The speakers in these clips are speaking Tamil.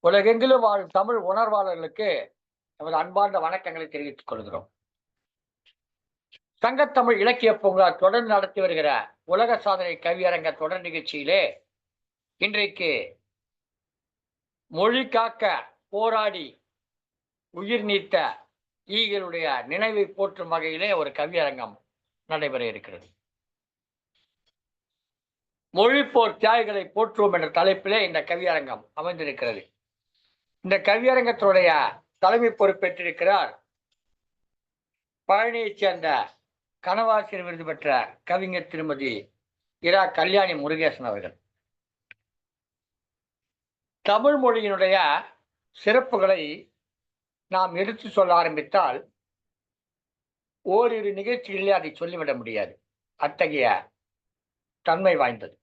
உலகெங்கிலும் வாழும் தமிழ் உணர்வாளர்களுக்கு நமது அன்பார்ந்த வணக்கங்களை தெரிவித்துக் கொள்கிறோம். சங்கத்தமிழ் இலக்கிய பூங்கா தொடர்ந்து நடத்தி வருகிற உலக சாதனை கவியரங்க தொடர் நிகழ்ச்சியிலே இன்றைக்கு மொழி காக்க போராடி உயிர் நீத்த ஈகளுடைய நினைவை போற்றும் வகையிலே ஒரு கவியரங்கம் நடைபெற இருக்கிறது. மொழிப்போர் தியாகிகளை போற்றுவோம் என்ற தலைப்பிலே இந்த கவியரங்கம் அமைந்திருக்கிறது. இந்த கவியரங்கத்தினுடைய தலைமை பொறுப்பேற்றிருக்கிறார் பழனியைச் சேர்ந்த கனவாசிரியர் விருது பெற்ற கவிஞர் திருமதி இரா கல்யாணி முருகேசன் அவர்கள். தமிழ் மொழியினுடைய சிறப்புகளை நாம் எடுத்து சொல்ல ஆரம்பித்தால் ஓரிரு நிகழ்ச்சிகளிலே அதை சொல்லிவிட முடியாது. அத்தகைய தன்மை வாய்ந்தது.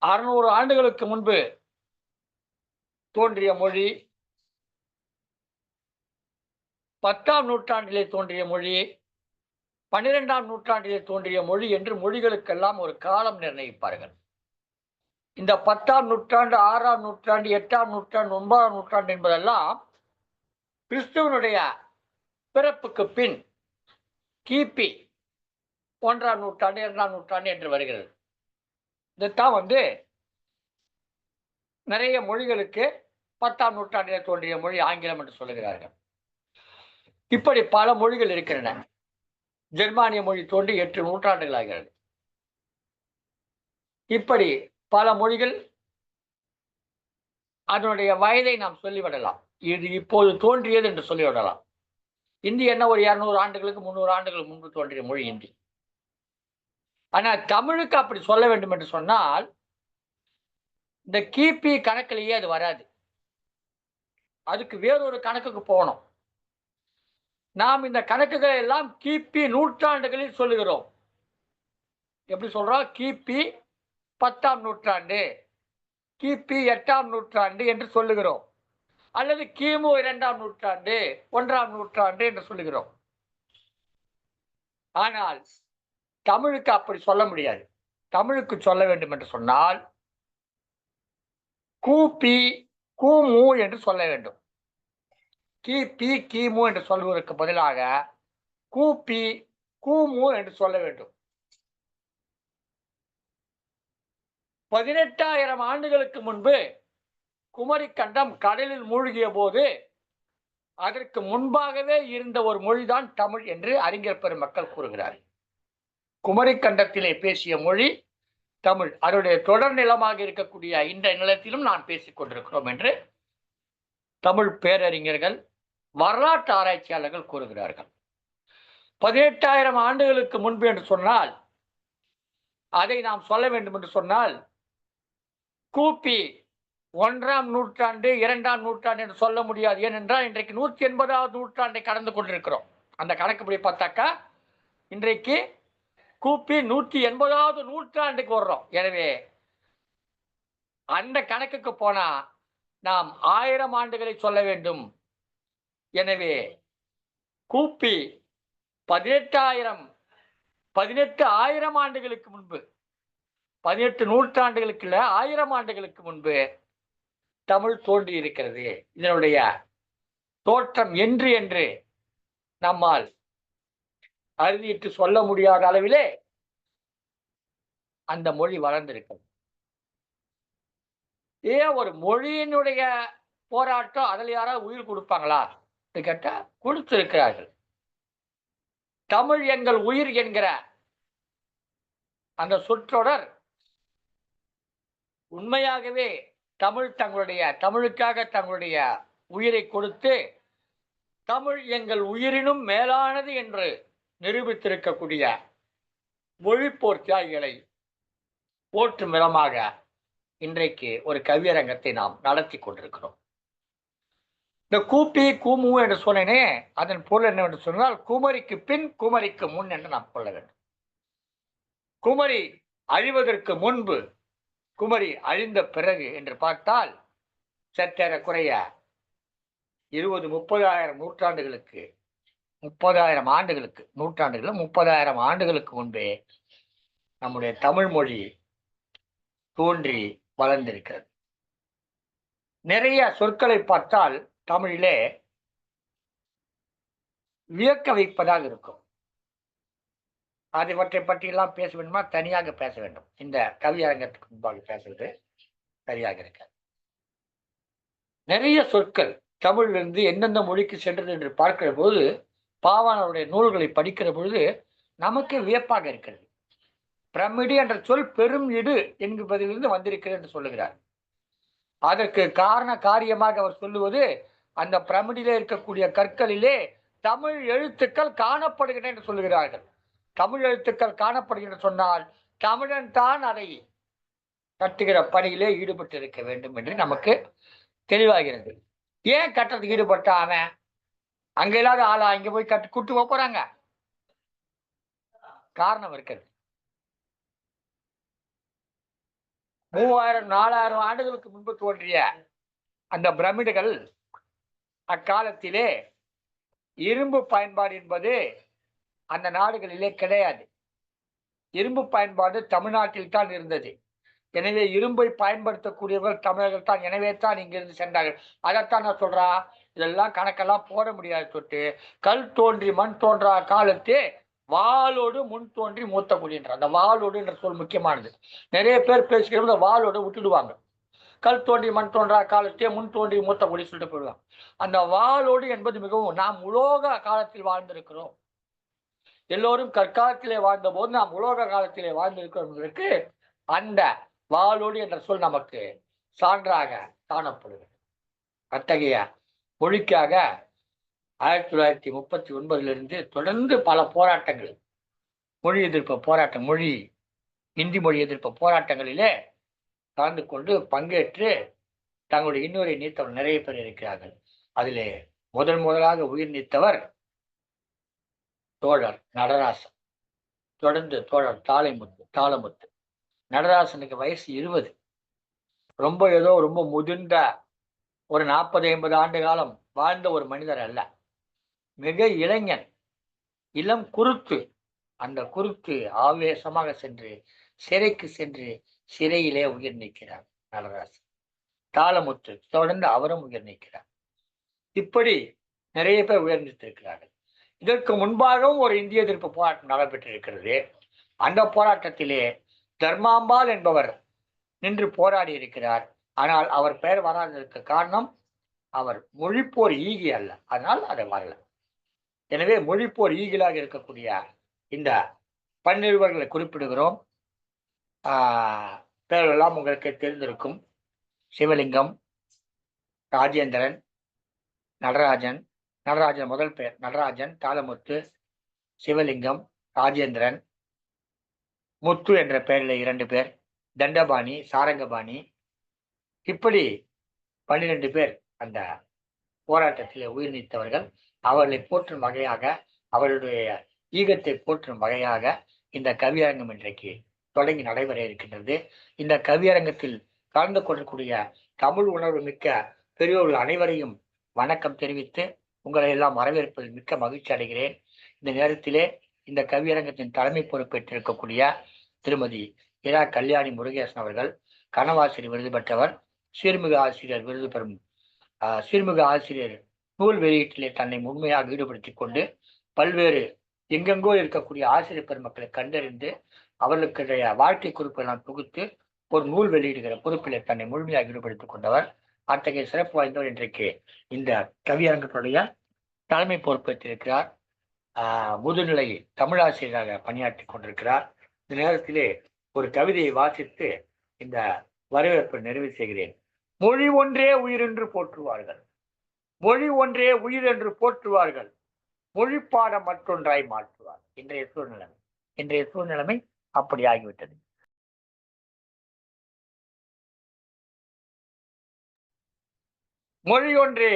600 ஆண்டுகளுக்கு முன்பு தோன்றிய மொழி, 10ஆம் நூற்றாண்டிலே தோன்றிய மொழி, 12ஆம் நூற்றாண்டிலே தோன்றிய மொழி என்று மொழிகளுக்கெல்லாம் ஒரு காலம் நிர்ணயிப்பார்கள். இந்த 10ஆம் நூற்றாண்டு, 6ஆம் நூற்றாண்டு, 8ஆம் நூற்றாண்டு, 9ஆம் நூற்றாண்டு என்பதெல்லாம் கிறிஸ்துவனுடைய பிறப்புக்கு பின் கிபி 1ஆம் நூற்றாண்டு, 2ஆம் நூற்றாண்டு என்று வருகிறது. இதைத்தான் நிறைய மொழிகளுக்கு 10ஆம் நூற்றாண்டிலே தோன்றிய மொழி ஆங்கிலம் என்று சொல்லுகிறார்கள். இப்படி பல மொழிகள் இருக்கின்றன. ஜெர்மானிய மொழி தோன்றி 8 நூற்றாண்டுகள் ஆகிறது. இப்படி பல மொழிகள் அதனுடைய வயதை நாம் சொல்லிவிடலாம். இது இப்போது தோன்றியது என்று சொல்லிவிடலாம். இந்தி என்ன ஒரு 200 ஆண்டுகளுக்கு 300 ஆண்டுகளுக்கு முன்பு தோன்றிய மொழி இந்தி. ஆனால் தமிழுக்கு அப்படி சொல்ல வேண்டும் என்று சொன்னால் இந்த கிபி கணக்கிலேயே அது வராது. அதுக்கு வேறொரு கணக்குக்கு போகணும். நாம் இந்த கணக்குகளை எல்லாம் கிபி நூற்றாண்டுகளில் சொல்லுகிறோம். எப்படி சொல்றோம்? கிபி 10ஆம் நூற்றாண்டு, கிபி 8ஆம் நூற்றாண்டு என்று சொல்லுகிறோம். அல்லது கிமு 2ஆம் நூற்றாண்டு, 1ஆம் நூற்றாண்டு என்று சொல்லுகிறோம். ஆனால் தமிழுக்கு அப்படி சொல்ல முடியாது. தமிழுக்கு சொல்ல வேண்டும் என்று சொன்னால் கூபி கூமு என்று சொல்ல வேண்டும். கிபி கிமு என்று சொல்வதற்கு பதிலாக கூபி கூமு என்று சொல்ல வேண்டும். 18,000 ஆண்டுகளுக்கு முன்பு குமரிக்கண்டம் கடலில் மூழ்கிய போது அதற்கு முன்பாகவே இருந்த ஒரு மொழிதான் தமிழ் என்று அறிஞர் பெருமக்கள் கூறுகிறார். குமரிக்கண்டத்திலே பேசிய மொழி தமிழ். அதனுடைய தொடர் நிலமாக இருக்கக்கூடிய இந்த நிலத்திலும் நான் பேசிக் கொண்டிருக்கிறோம் என்று தமிழ் பேரறிஞர்கள், வரலாற்று ஆராய்ச்சியாளர்கள் கூறுகிறார்கள். 18,000 ஆண்டுகளுக்கு முன்பு என்று சொன்னால் அதை நாம் சொல்ல வேண்டும் என்று சொன்னால் கூப்பி 1ஆம் நூற்றாண்டு, 2ஆம் நூற்றாண்டு என்று சொல்ல முடியாது. ஏனென்றால் இன்றைக்கு 180வது நூற்றாண்டை கடந்து கொண்டிருக்கிறோம். அந்த கணக்குப்படி பார்த்தாக்கா இன்றைக்கு கூப்பி 180வது நூற்றாண்டுக்கு வர்றோம். எனவே அந்த கணக்குக்கு போனா நாம் 1000 ஆண்டுகளை சொல்ல வேண்டும். எனவே கூப்பி 18,000 ஆண்டுகளுக்கு முன்பு, 18 நூற்றாண்டுகளுக்கு இல்ல, 1000 ஆண்டுகளுக்கு முன்பு தமிழ் தோன்றி இருக்கிறது. இதனுடைய தோற்றம் என்று நம்மால் அறுதியிட்டு சொல்ல முடியாத அளவிலே அந்த மொழி வளர்ந்திருக்கிறது. ஏன் ஒரு மொழியினுடைய போராட்டம் அதில் யாராவது உயிர் கொடுப்பாங்களா கேட்டா கொடுத்திருக்கிறார்கள். தமிழ் எங்கள் உயிர் என்கிற அந்த சொற்றொடர் உண்மையாகவே தமிழுக்காக தங்களுடைய உயிரை கொடுத்து தமிழ் எங்கள் உயிரினும் மேலானது என்று நிரூபித்திருக்கக்கூடிய மொழிப்போர் தியாகிகளை போற்றும் விதமாக இன்றைக்கு ஒரு கவியரங்கத்தை நாம் நடத்தி கொண்டிருக்கிறோம். இந்த கூப்பி கூமு என்று சொன்னேனே, அதன் பொருள் என்னவென்று சொன்னால் குமரிக்கு பின் குமரிக்கு முன் என்று நாம் கொள்ள வேண்டும். குமரி அழிவதற்கு முன்பு, குமரி அழிந்த பிறகு என்று பார்த்தால் சற்றேறக்குறைய 20-30,000 நூற்றாண்டுகளுக்கு 30,000 ஆண்டுகளுக்கு, நூற்றாண்டுகள் 30,000 ஆண்டுகளுக்கு முன்பே நம்முடைய தமிழ் மொழி தோன்றி வளர்ந்திருக்கிறது. நிறைய சொற்களை பார்த்தால் தமிழிலே வியக்க வைப்பதாக இருக்கும். அதுவற்றை பற்றியெல்லாம் பேச வேண்டுமா தனியாக பேச வேண்டும். இந்த கவியரங்கத்துக்கு முன்பாக பேசுவது சரியாக இருக்காது. நிறைய சொற்கள் தமிழிலிருந்து எந்தெந்த மொழிக்கு சென்றது என்று பார்க்கிற போது, பாவாணருடைய நூல்களை படிக்கிற பொழுது நமக்கு வியப்பாக இருக்கிறது. பிரமிடு என்ற சொல் பெரும் இடு என்பதிலிருந்து வந்திருக்கிறது என்று சொல்லுகிறார். அதற்கு காரியமாக அவர் சொல்லுவது, அந்த பிரமிடிலே இருக்கக்கூடிய கற்களிலே தமிழ் எழுத்துக்கள் காணப்படுகின்றன என்று சொல்லுகிறார்கள். தமிழ் எழுத்துக்கள் காணப்படுகின்ற சொன்னால் தமிழன் தான் அதை கட்டுகிற பணியிலே ஈடுபட்டு இருக்க வேண்டும் என்று நமக்கு தெளிவாகிறது. ஏன் கட்டுறதுக்கு ஈடுபட்ட அவன் அங்க இல்லாத ஆளா இங்க போய் கூட்டு போறாங்க? காரணம் இருக்கிறது. 3000 4000 ஆண்டுகளுக்கு முன்பு தோன்றிய அந்த பிரமிடுகள் அக்காலத்திலே இரும்பு பயன்பாடு என்பது அந்த நாடுகளிலே கிடையாது. இரும்பு பயன்பாடு தமிழ்நாட்டில் தான் இருந்தது. எனவே இரும்பை பயன்படுத்தக்கூடியவர்கள் தமிழர்கள் தான். எனவே தான் இங்கிருந்து சென்றார்கள். அதைத்தான் நான் சொல்றேன். இதெல்லாம் கணக்கெல்லாம் போட முடியாது. தொட்டு கல் தோன்றி மண் தோன்றா காலத்தே வாளோடு முன் தோன்றி மூத்த குடின்ற அந்த வாளோடு என்ற சொல் முக்கியமானது. நிறைய பேர் பேசுகிறவங்க வாளோடு விட்டுடுவாங்க. கல் தோன்றி மண் தோன்றா காலத்தே முன் தோன்றி மூத்த குடி சொல்லிட்டு போயிடுவாங்க. அந்த வாளோடு என்பது மிகவும், நாம் உலோக காலத்தில் வாழ்ந்திருக்கிறோம். எல்லோரும் கற்காலத்திலே வாழ்ந்த போது நாம் உலோக காலத்திலே வாழ்ந்திருக்கிறோம் என்பதற்கு அந்த வாளோடு என்ற சொல் நமக்கு சான்றாக காணப்படுகிறது. அத்தகைய மொழிக்காக 1939 தொடர்ந்து பல போராட்டங்கள், மொழி எதிர்ப்பு போராட்டம், இந்தி மொழி எதிர்ப்பு போராட்டங்களிலே கலந்து கொண்டு பங்கேற்று தங்களுடைய இன்னொரு நீத்தவர் நிறைய பேர் இருக்கிறார்கள். அதிலே முதலாக உயிர் நீத்தவர் தோழர் நடராசன். தொடர்ந்து தோழர் தாளமுத்து. நடராசனுக்கு வயசு 20. ரொம்ப முதிர்ந்த ஒரு 40-50 ஆண்டு காலம் வாழ்ந்த ஒரு மனிதர் அல்ல. மிக இளைஞன், இளம் குருத்து. அந்த குருத்து ஆவேசமாக சென்று சிறைக்கு சென்று சிறையிலே உயிர் நீக்கிறார் நடராசன். தாளமுத்து தொடர்ந்து அவரும் உயிர் நீக்கிறார். இப்படி நிறைய பேர் உயிர் நீத்திருக்கிறார்கள். இதற்கு முன்பாகவும் ஒரு இந்திய எதிர்ப்பு போராட்டம் நடைபெற்றிருக்கிறது. அந்த போராட்டத்திலே தர்மாம்பாள் என்பவர் நின்று போராடி இருக்கிறார். ஆனால் அவர் பெயர் வராததற்கு காரணம், அவர் மொழிப்போர் ஈகி அல்ல, அதனால் அதை வரல. எனவே மொழிப்போர் ஈகிலாக இருக்கக்கூடிய இந்த பன்னிருவர்களை குறிப்பிடுகிறோம். பெயரெல்லாம் உங்களுக்கு தெரிந்திருக்கும். சிவலிங்கம், ராஜேந்திரன், நடராஜன் முதல் பெயர் நடராஜன், தாளமுத்து, சிவலிங்கம், ராஜேந்திரன், முத்து என்ற பெயரில் 2 பேர், தண்டபாணி, சாரங்கபாணி, இப்படி 12 பேர் அந்த போராட்டத்தில் உயிர் நீத்தவர்கள். அவர்களை போற்றும் வகையாக, அவருடைய ஈகத்தை போற்றும் வகையாக இந்த கவியரங்கம் இன்றைக்கு தொடங்கி நடைபெற இருக்கின்றது. இந்த கவியரங்கத்தில் கலந்து கொள்ளக்கூடிய தமிழ் உணர்வு மிக்க பெரியோர்கள் அனைவரையும் வணக்கம் தெரிவித்து உங்களை எல்லாம் வரவேற்பதில் மிக்க மகிழ்ச்சி அடைகிறேன். இந்த நேரத்திலே இந்த கவியரங்கத்தின் தலைமை பொறுப்பேற்றிருக்கக்கூடிய திருமதி இரா கல்யாணி முருகேசன் அவர்கள் கனவாசிரியர் விருது பெற்றவர், சீர்மிகு ஆசிரியர் விருது பெறும் சீர்மிகு ஆசிரியர் நூல் வெளியீட்டிலே தன்னை முழுமையாக ஈடுபடுத்திக் கொண்டு பல்வேறு எங்கெங்கோ இருக்கக்கூடிய ஆசிரியர் பெருமக்களை கண்டறிந்து அவர்களுடைய வாழ்க்கை குறிப்பெல்லாம் தொகுத்து ஒரு நூல் வெளியிடுகிற பொறுப்பிலே தன்னை முழுமையாக ஈடுபடுத்திக் கொண்டவர். அத்தகைய சிறப்பு வாய்ந்தவர் இன்றைக்கு இந்த கவியரங்கத்துடைய தலைமை பொறுப்பேற்றிருக்கிறார். முதுநிலை தமிழாசிரியராக பணியாற்றி கொண்டிருக்கிறார். இந்த நேரத்திலே ஒரு கவிதையை வாசித்து இந்த வரவேற்பை நிறைவு செய்கிறேன். மொழி ஒன்றே உயிர் என்று போற்றுவார்கள், மொழி ஒன்றே உயிர் என்று போற்றுவார்கள், மொழிப்பாடம் மற்றொன்றாய் மாற்றுவார். இன்றைய சூழ்நிலைமை அப்படி ஆகிவிட்டது. மொழி ஒன்றே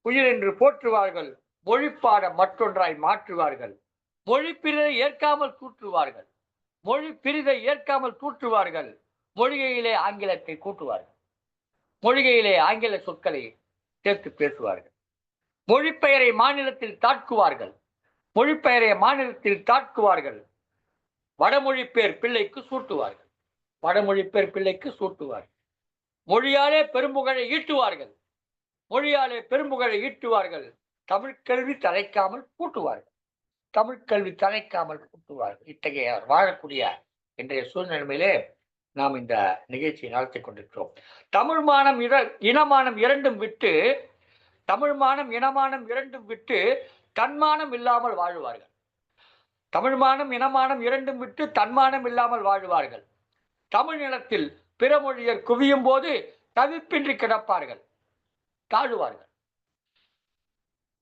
உயிர் என்று போற்றுவார்கள், மொழிப்பாடம் மற்றொன்றாய் மாற்றுவார்கள், மொழி பிரிதை ஏற்காமல் தூற்றுவார்கள், மொழி பிரிதை ஏற்காமல் தூற்றுவார்கள், மொழிகையிலே ஆங்கிலத்தை கூட்டுவார்கள், மொழிகையிலே ஆங்கில சொற்களை சேர்த்து பேசுவார்கள், மொழிப்பெயரை மாநிலத்தில் தாக்குவார்கள், மொழிப்பெயரை மாநிலத்தில் தாக்குவார்கள், வடமொழி பேர் பிள்ளைக்கு சூட்டுவார்கள். வடமொழி பேர் பிள்ளைக்கு சூட்டுவார். மொழியாலே பெரும்புகழை ஈட்டுவார்கள். மொழியாலே பெரும்புகழை ஈட்டுவார்கள். தமிழ் கல்வி தலைக்காமல் கூட்டுவார்கள். தமிழ் கல்வி தலைக்காமல் கூட்டுவார்கள். இத்தகைய வாழக்கூடிய இன்றைய சூழ்நிலையிலே நாம் இந்த நிகழ்ச்சியை நடத்தி கொண்டிருக்கிறோம். தமிழ் மானம் இனமானம் இரண்டும் விட்டு, தமிழ் மானம் இனமானம் இரண்டும் விட்டு தன்மானம் இல்லாமல் வாழ்வார்கள். தமிழ் மானம் இனமானம் இரண்டும் விட்டு தன்மானம் இல்லாமல் வாழ்வார்கள். தமிழ் நிலத்தில் பிற மொழியர் குவியும் போது தவிப்பின்றி கிடப்பார்கள், தாழுவார்கள்.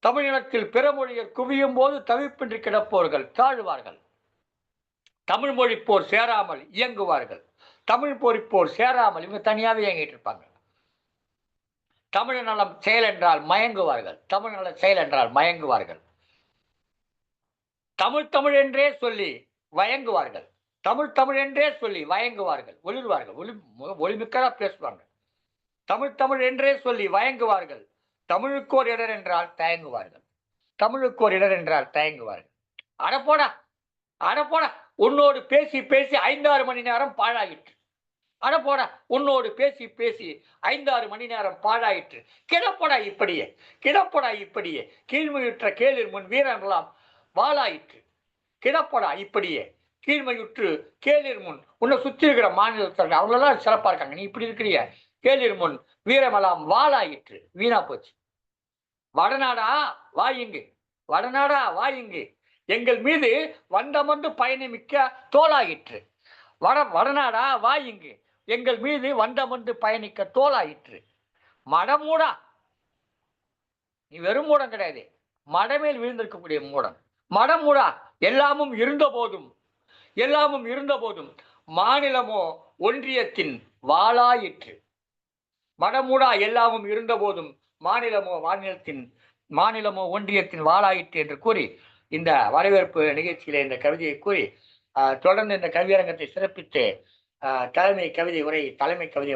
தமிழினத்தில் பிற மொழியர் குவியும் போது தவிப்பின்றி கிடப்போர்கள், தாழுவார்கள். தமிழ் மொழி போர் சேராமல் இயங்குவார்கள். தமிழ் மொழி போர் சேராமல் இவங்க தனியாவே இயங்கிட்டு இருப்பாங்க. தமிழ் நலம் செயல் என்றால் மயங்குவார்கள். தமிழ் நல செயல் என்றால் மயங்குவார்கள். தமிழ் தமிழ் என்றே சொல்லி வயங்குவார்கள். தமிழ் தமிழ் என்றே சொல்லி வயங்குவார்கள், ஒளிர்வார்கள், ஒளிமிக்கதா பேசுவாங்க. தமிழ் தமிழ் என்றே சொல்லி வயங்குவார்கள். தமிழுக்கோர் இடர் என்றால் தயங்குவார்கள். தமிழுக்கோர் இடர் என்றால் தயங்குவார்கள். அடப்போடா அடப்போடா, உன்னோடு பேசி பேசி 5-6 மணி நேரம் பாழாயிற்று. அடப்போடா, உன்னோடு பேசி பேசி 5-6 மணி நேரம் பாழாயிற்று. கிடப்போடா இப்படியே, கிடப்போடா இப்படியே, கீழ்மையுற்ற கேளிர் முன் வீரர்களாம் வாளாயிற்று. கிடப்போடா இப்படியே, கீழ்மையுற்று கேளிர் முன், உன்னை சுற்றி இருக்கிற மாநிலத்தில் அவங்களெல்லாம் சிறப்பா இருக்காங்க, நீ இப்படி இருக்கிறிய, கேளிர் முன் வீரமெல்லாம் வாளாயிற்று. வீணா போச்சு. வடநாடா வாயுங்கு, வடநாடா வாயுங்கு, எங்கள் மீது வந்தமர்ந்து பயணமிக்க தோளாயிற்று. வடநாடா வாயுங்கு, எங்கள் மீது வந்தமர்ந்து பயணிக்க தோளாயிற்று. மடமூடா, நீ வெறும் மூடம் கிடையாது, மடமேல் விழுந்திருக்கக்கூடிய மூடம். மடமூடா, எல்லாமும் இருந்த போதும், எல்லாமும் இருந்த போதும் மாநிலமோ ஒன்றியத்தின் வாளாயிற்று. மடமூடா, எல்லாமும் இருந்த போதும் மாநிலமோ ஒன்றியத்தின் வாளாயிற்று என்று கூறி இந்த வரவேற்பு நிகழ்ச்சியில இந்த கவிதையை கூறி தொடர்ந்து இந்த கவியரங்கத்தை சிறப்பித்து தலைமை கவிதை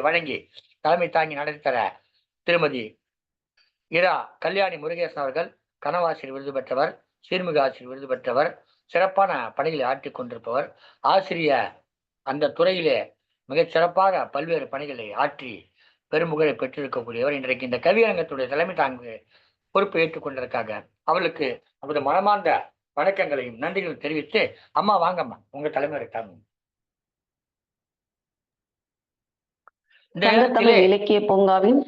வழங்கி தலைமை தாங்கி நடத்தர திருமதி இரா கல்யாணி முருகேசன் அவர்கள் கனவாசிரியர் விருது பெற்றவர், சீர்மிகு ஆசிரியர் விருது பெற்றவர், சிறப்பான பணிகளை ஆற்றிக் கொண்டிருப்பவர், ஆசிரியர் அந்த துறையிலே மிகச் சிறப்பாக பல்வேறு பணிகளை ஆற்றி பெரும்புகழை பெற்றிருக்கக்கூடியவர். இன்றைக்கு இந்த கவியரங்கத்துடைய தலைமை தாங்கு பொறுப்பை ஏற்றுக் கொண்டிருக்காங்க. அவளுக்கு அவரது மனமார்ந்த வணக்கங்களையும் நன்றிகளும் தெரிவித்து, அம்மா வாங்கம்மா, உங்க தலைமை இருக்காங்க. இலக்கிய பூங்காவின்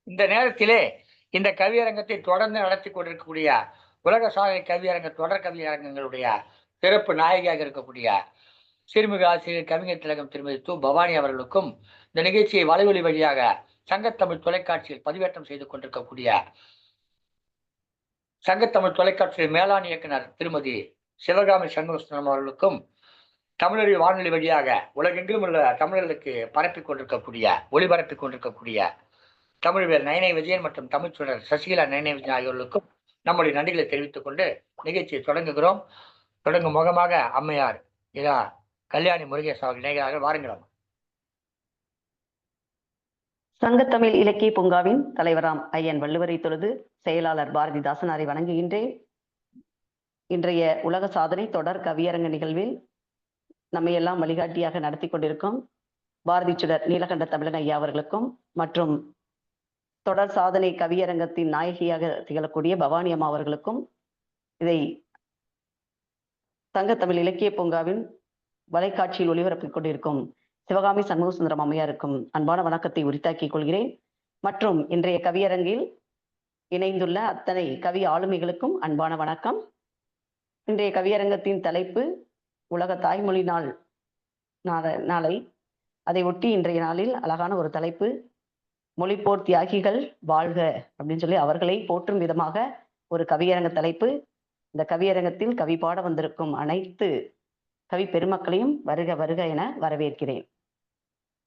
இந்த நேரத்திலே இந்த கவியரங்கத்தை தொடர்ந்து நடத்தி கொண்டிருக்கக்கூடிய உலக சாதனை கவியரங்க தொடர் கவியரங்கங்களுடைய சிறப்பு நாயகியாக இருக்கக்கூடிய சீர்மிகு ஆசிரியர் கவிஞர் திலகம் திருமதி து. பவானி அவர்களுக்கும், இந்த நிகழ்ச்சியை வலைவொலி வழியாக சங்கத்தமிழ் தொலைக்காட்சியில் பதிவேற்றம் செய்து கொண்டிருக்கக்கூடிய சங்கத்தமிழ் தொலைக்காட்சியின் மேலாண் இயக்குனர் திருமதி சிவகாமி சண்முகசுந்தரம் அவர்களுக்கும், தமிழறி வானொலி வழியாக உலகெங்கிலும் உள்ள தமிழர்களுக்கு ஒளிபரப்பிக் கொண்டிருக்கக்கூடிய தமிழ்வேல் நயனை விஜயன் மற்றும் தமிழ்ச்சூழல் சசிகலா நயனை விஜயன் ஆகியோர்களுக்கும் நம்முடைய நன்றிகளை தெரிவித்துக் கொண்டு நிகழ்ச்சியை தொடங்குகிறோம். தொடங்கும் முகமாக அம்மையார் இரா கல்யாணி முருகேசன் அவர்கள் இணைகிறார்கள். வாருங்கள். சங்கத்தமிழ் இலக்கிய பூங்காவின் தலைவராம் ஐயன் வள்ளுவரை தொழுது செயலாளர் பாரதிதாசனாரை வணங்குகின்றேன். இன்றைய உலக சாதனை தொடர் கவியரங்க நிகழ்வில் நம்மையெல்லாம் வழிகாட்டியாக நடத்தி கொண்டிருக்கும் பாரதி சுடர் நீலகண்ட தமிழன் ஐயா அவர்களுக்கும் மற்றும் தொடர் சாதனை கவியரங்கத்தின் நாயகியாக திகழக்கூடிய பவானி அம்மா அவர்களுக்கும், இதை சங்கத்தமிழ் இலக்கிய பூங்காவின் வலைக்காட்சியில் ஒளிபரப்பிக் கொண்டிருக்கும் சிவகாமி சண்முகசுந்தரம் அம்மையாருக்கும் அன்பான வணக்கத்தை உரித்தாக்கிக் கொள்கிறேன். மற்றும் இன்றைய கவியரங்கில் இணைந்துள்ள அத்தனை கவி ஆளுமைகளுக்கும் அன்பான வணக்கம். இன்றைய கவியரங்கத்தின் தலைப்பு உலக தாய்மொழி நாளை. அதை ஒட்டி இன்றைய நாளில் அழகான ஒரு தலைப்பு, மொழிப்போர் தியாகிகள் வாழ்க அப்படின்னு சொல்லி அவர்களை போற்றும் விதமாக ஒரு கவியரங்க தலைப்பு. இந்த கவியரங்கத்தில் கவி பாட வந்திருக்கும் அனைத்து கவி பெருமக்களையும் வருக வருக என வரவேற்கிறேன்.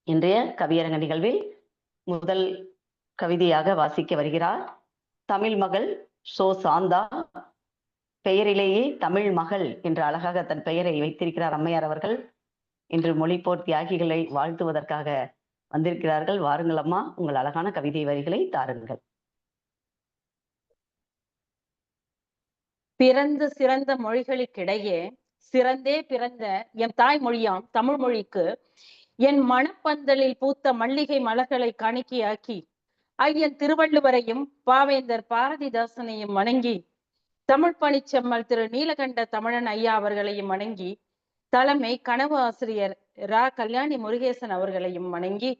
இன்றைய கவியரங்க நிகழ்வில் முதல் கவிதையாக வாசிக்க வருகிறார் தமிழ் மகள் சோ சாந்தா. பெயரிலேயே தமிழ் மகள் என்று அழகாக தன் பெயரை வைத்திருக்கிறார் அம்மையார் அவர்கள். இன்று மொழிப்போர் தியாகிகளை வாழ்த்துவதற்காக வந்திருக்கிறார்கள். வாருங்கள் அம்மா, உங்கள் அழகான கவிதை வரிகளை தாருங்கள். பிறந்து சிறந்த மொழிகளுக்கிடையே சிறந்தே பிறந்த எம் தாய்மொழியாம் தமிழ் மொழிக்கு என் மணப்பந்தலில் பூத்த மல்லிகை மலர்களை காணிக்கையாக்கி ஐயன் திருவள்ளுவரையும் பாவேந்தர் பாரதிதாசனையும் வணங்கி தமிழ் பணிச்செம்மல் திரு நீலகண்ட தமிழன் ஐயா அவர்களையும் வணங்கி தலைமை கனவு ஆசிரியர் ரா கல்யாணி முருகேசன் அவர்களையும் வணங்கி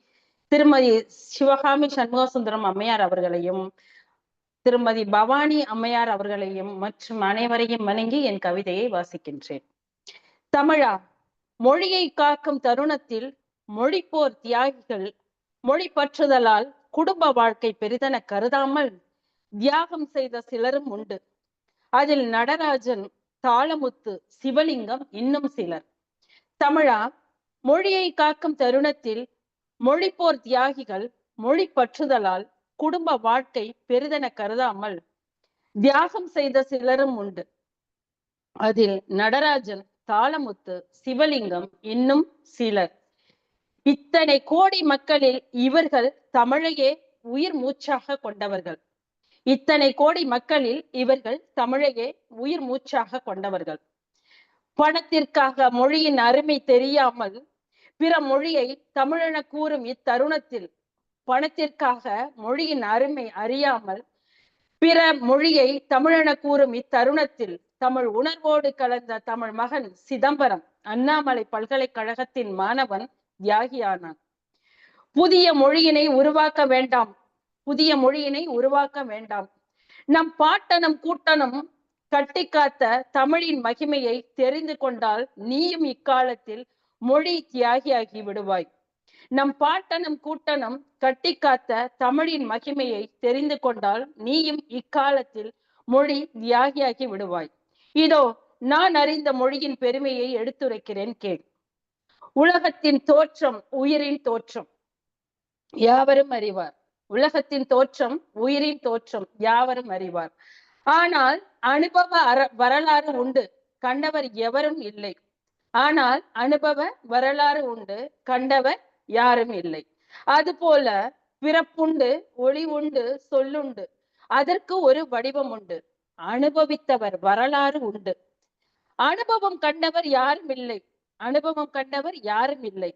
திருமதி சிவகாமி சண்முகசுந்தரம் அம்மையார் அவர்களையும் திருமதி பவானி அம்மையார் அவர்களையும் மற்றும் அனைவரையும் வணங்கி என் கவிதையை வாசிக்கின்றேன். தமிழா, மொழியை காக்கும் தருணத்தில் மொழிப்போர் தியாகிகள் மொழி பற்றுதலால் குடும்ப வாழ்க்கை பெரிதென கருதாமல் தியாகம் செய்த சிலரும் உண்டு. அதில் நடராஜன், தாளமுத்து, சிவலிங்கம் இன்னும் சிலர். தமிழா, மொழியை காக்கும் தருணத்தில் மொழிப்போர் தியாகிகள் மொழி பற்றுதலால் குடும்ப வாழ்க்கை பெரிதென கருதாமல் தியாகம் செய்த சிலரும் உண்டு. அதில் நடராஜன், தாளமுத்து, சிவலிங்கம் இன்னும் சிலர். இத்தனை கோடி மக்களில் இவர்கள் தமிழையே உயிர் மூச்சாக கொண்டவர்கள். இத்தனை கோடி மக்களில் இவர்கள் தமிழையே உயிர் மூச்சாக கொண்டவர்கள். பணத்திற்காக மொழியின் அருமை தெரியாமல் பிற மொழியை தமிழென கூறும் இத்தருணத்தில் பணத்திற்காக மொழியின் அருமை அறியாமல் பிற மொழியை தமிழென கூறும் இத்தருணத்தில் தமிழ் உணர்வோடு கலந்த தமிழ் மகன் சிதம்பரம் அண்ணாமலை பல்கலைக்கழகத்தின் மாணவன் தியாகியானான். புதிய மொழியினை உருவாக்க வேண்டாம், புதிய மொழியினை உருவாக்க வேண்டாம். நம் பாட்டனும் கூட்டனும் கட்டி காத்த தமிழின் மகிமையை தெரிந்து கொண்டால் நீயும் இக்காலத்தில் மொழி தியாகியாகி விடுவாய். நம் பாட்டனும் கூட்டனும் கட்டி காத்த தமிழின் மகிமையை தெரிந்து கொண்டால் நீயும் இக்காலத்தில் மொழி தியாகியாகி விடுவாய். இதோ நான் அறிந்த மொழியின் பெருமையை எடுத்துரைக்கிறேன் கேள். உலகத்தின் தோற்றம் உயிரின் தோற்றம் யாவரும் அறிவார். உலகத்தின் தோற்றம் உயிரின் தோற்றம் யாவரும் அறிவார். ஆனால் அனுபவ வரலாறு உண்டு, கண்டவர் எவரும் இல்லை. ஆனால் அனுபவ வரலாறு உண்டு, கண்டவர் யாரும் இல்லை. அதுபோல பிறப்புண்டு, ஒளி உண்டு, சொல்லுண்டு, அதற்கு ஒரு வடிவம் உண்டு. அனுபவித்தவர் வரலாறு உண்டு. அனுபவம் கண்டவர் யாரும் இல்லை. அனுபவம் கண்டவர் யாரும் இல்லை.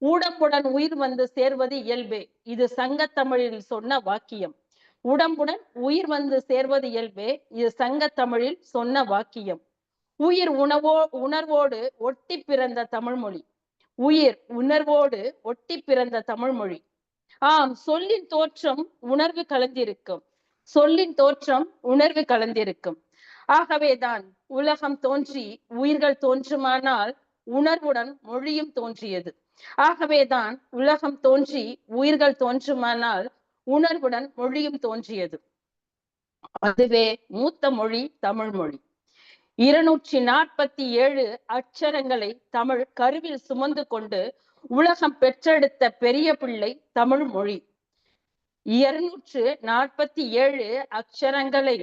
உடம்புடன் உயிர் வந்து சேர்வது இயல்பே. இது சங்கத்தமிழில் சொன்ன வாக்கியம். உடம்புடன் உயிர் வந்து சேர்வது இயல்பே. இது சங்கத்தமிழில் சொன்ன வாக்கியம். உயிர் உணர்வோடு ஒட்டி பிறந்த தமிழ்மொழி. உயிர் உணர்வோடு ஒட்டி பிறந்த தமிழ்மொழி. ஆம், சொல்லின் தோற்றம் உணர்வு கலந்திருக்கும். சொல்லின் தோற்றம் உணர்வு கலந்திருக்கும். ஆகவேதான் உலகம் தோன்றி உயிர்கள் தோன்றுமானால் உணர்வுடன் மொழியும் தோன்றியது. ஆகவேதான் உலகம் தோன்றி உயிர்கள் தோன்றுமானால் உணர்வுடன் மொழியும் தோன்றியது. அதுவே மூத்த மொழி தமிழ் மொழி. 247 அட்சரங்களை தமிழ் கருவில் சுமந்து கொண்டு உலகம் பெற்றெடுத்த பெரிய பிள்ளை தமிழ் மொழி. 247 அக்ஷரங்களை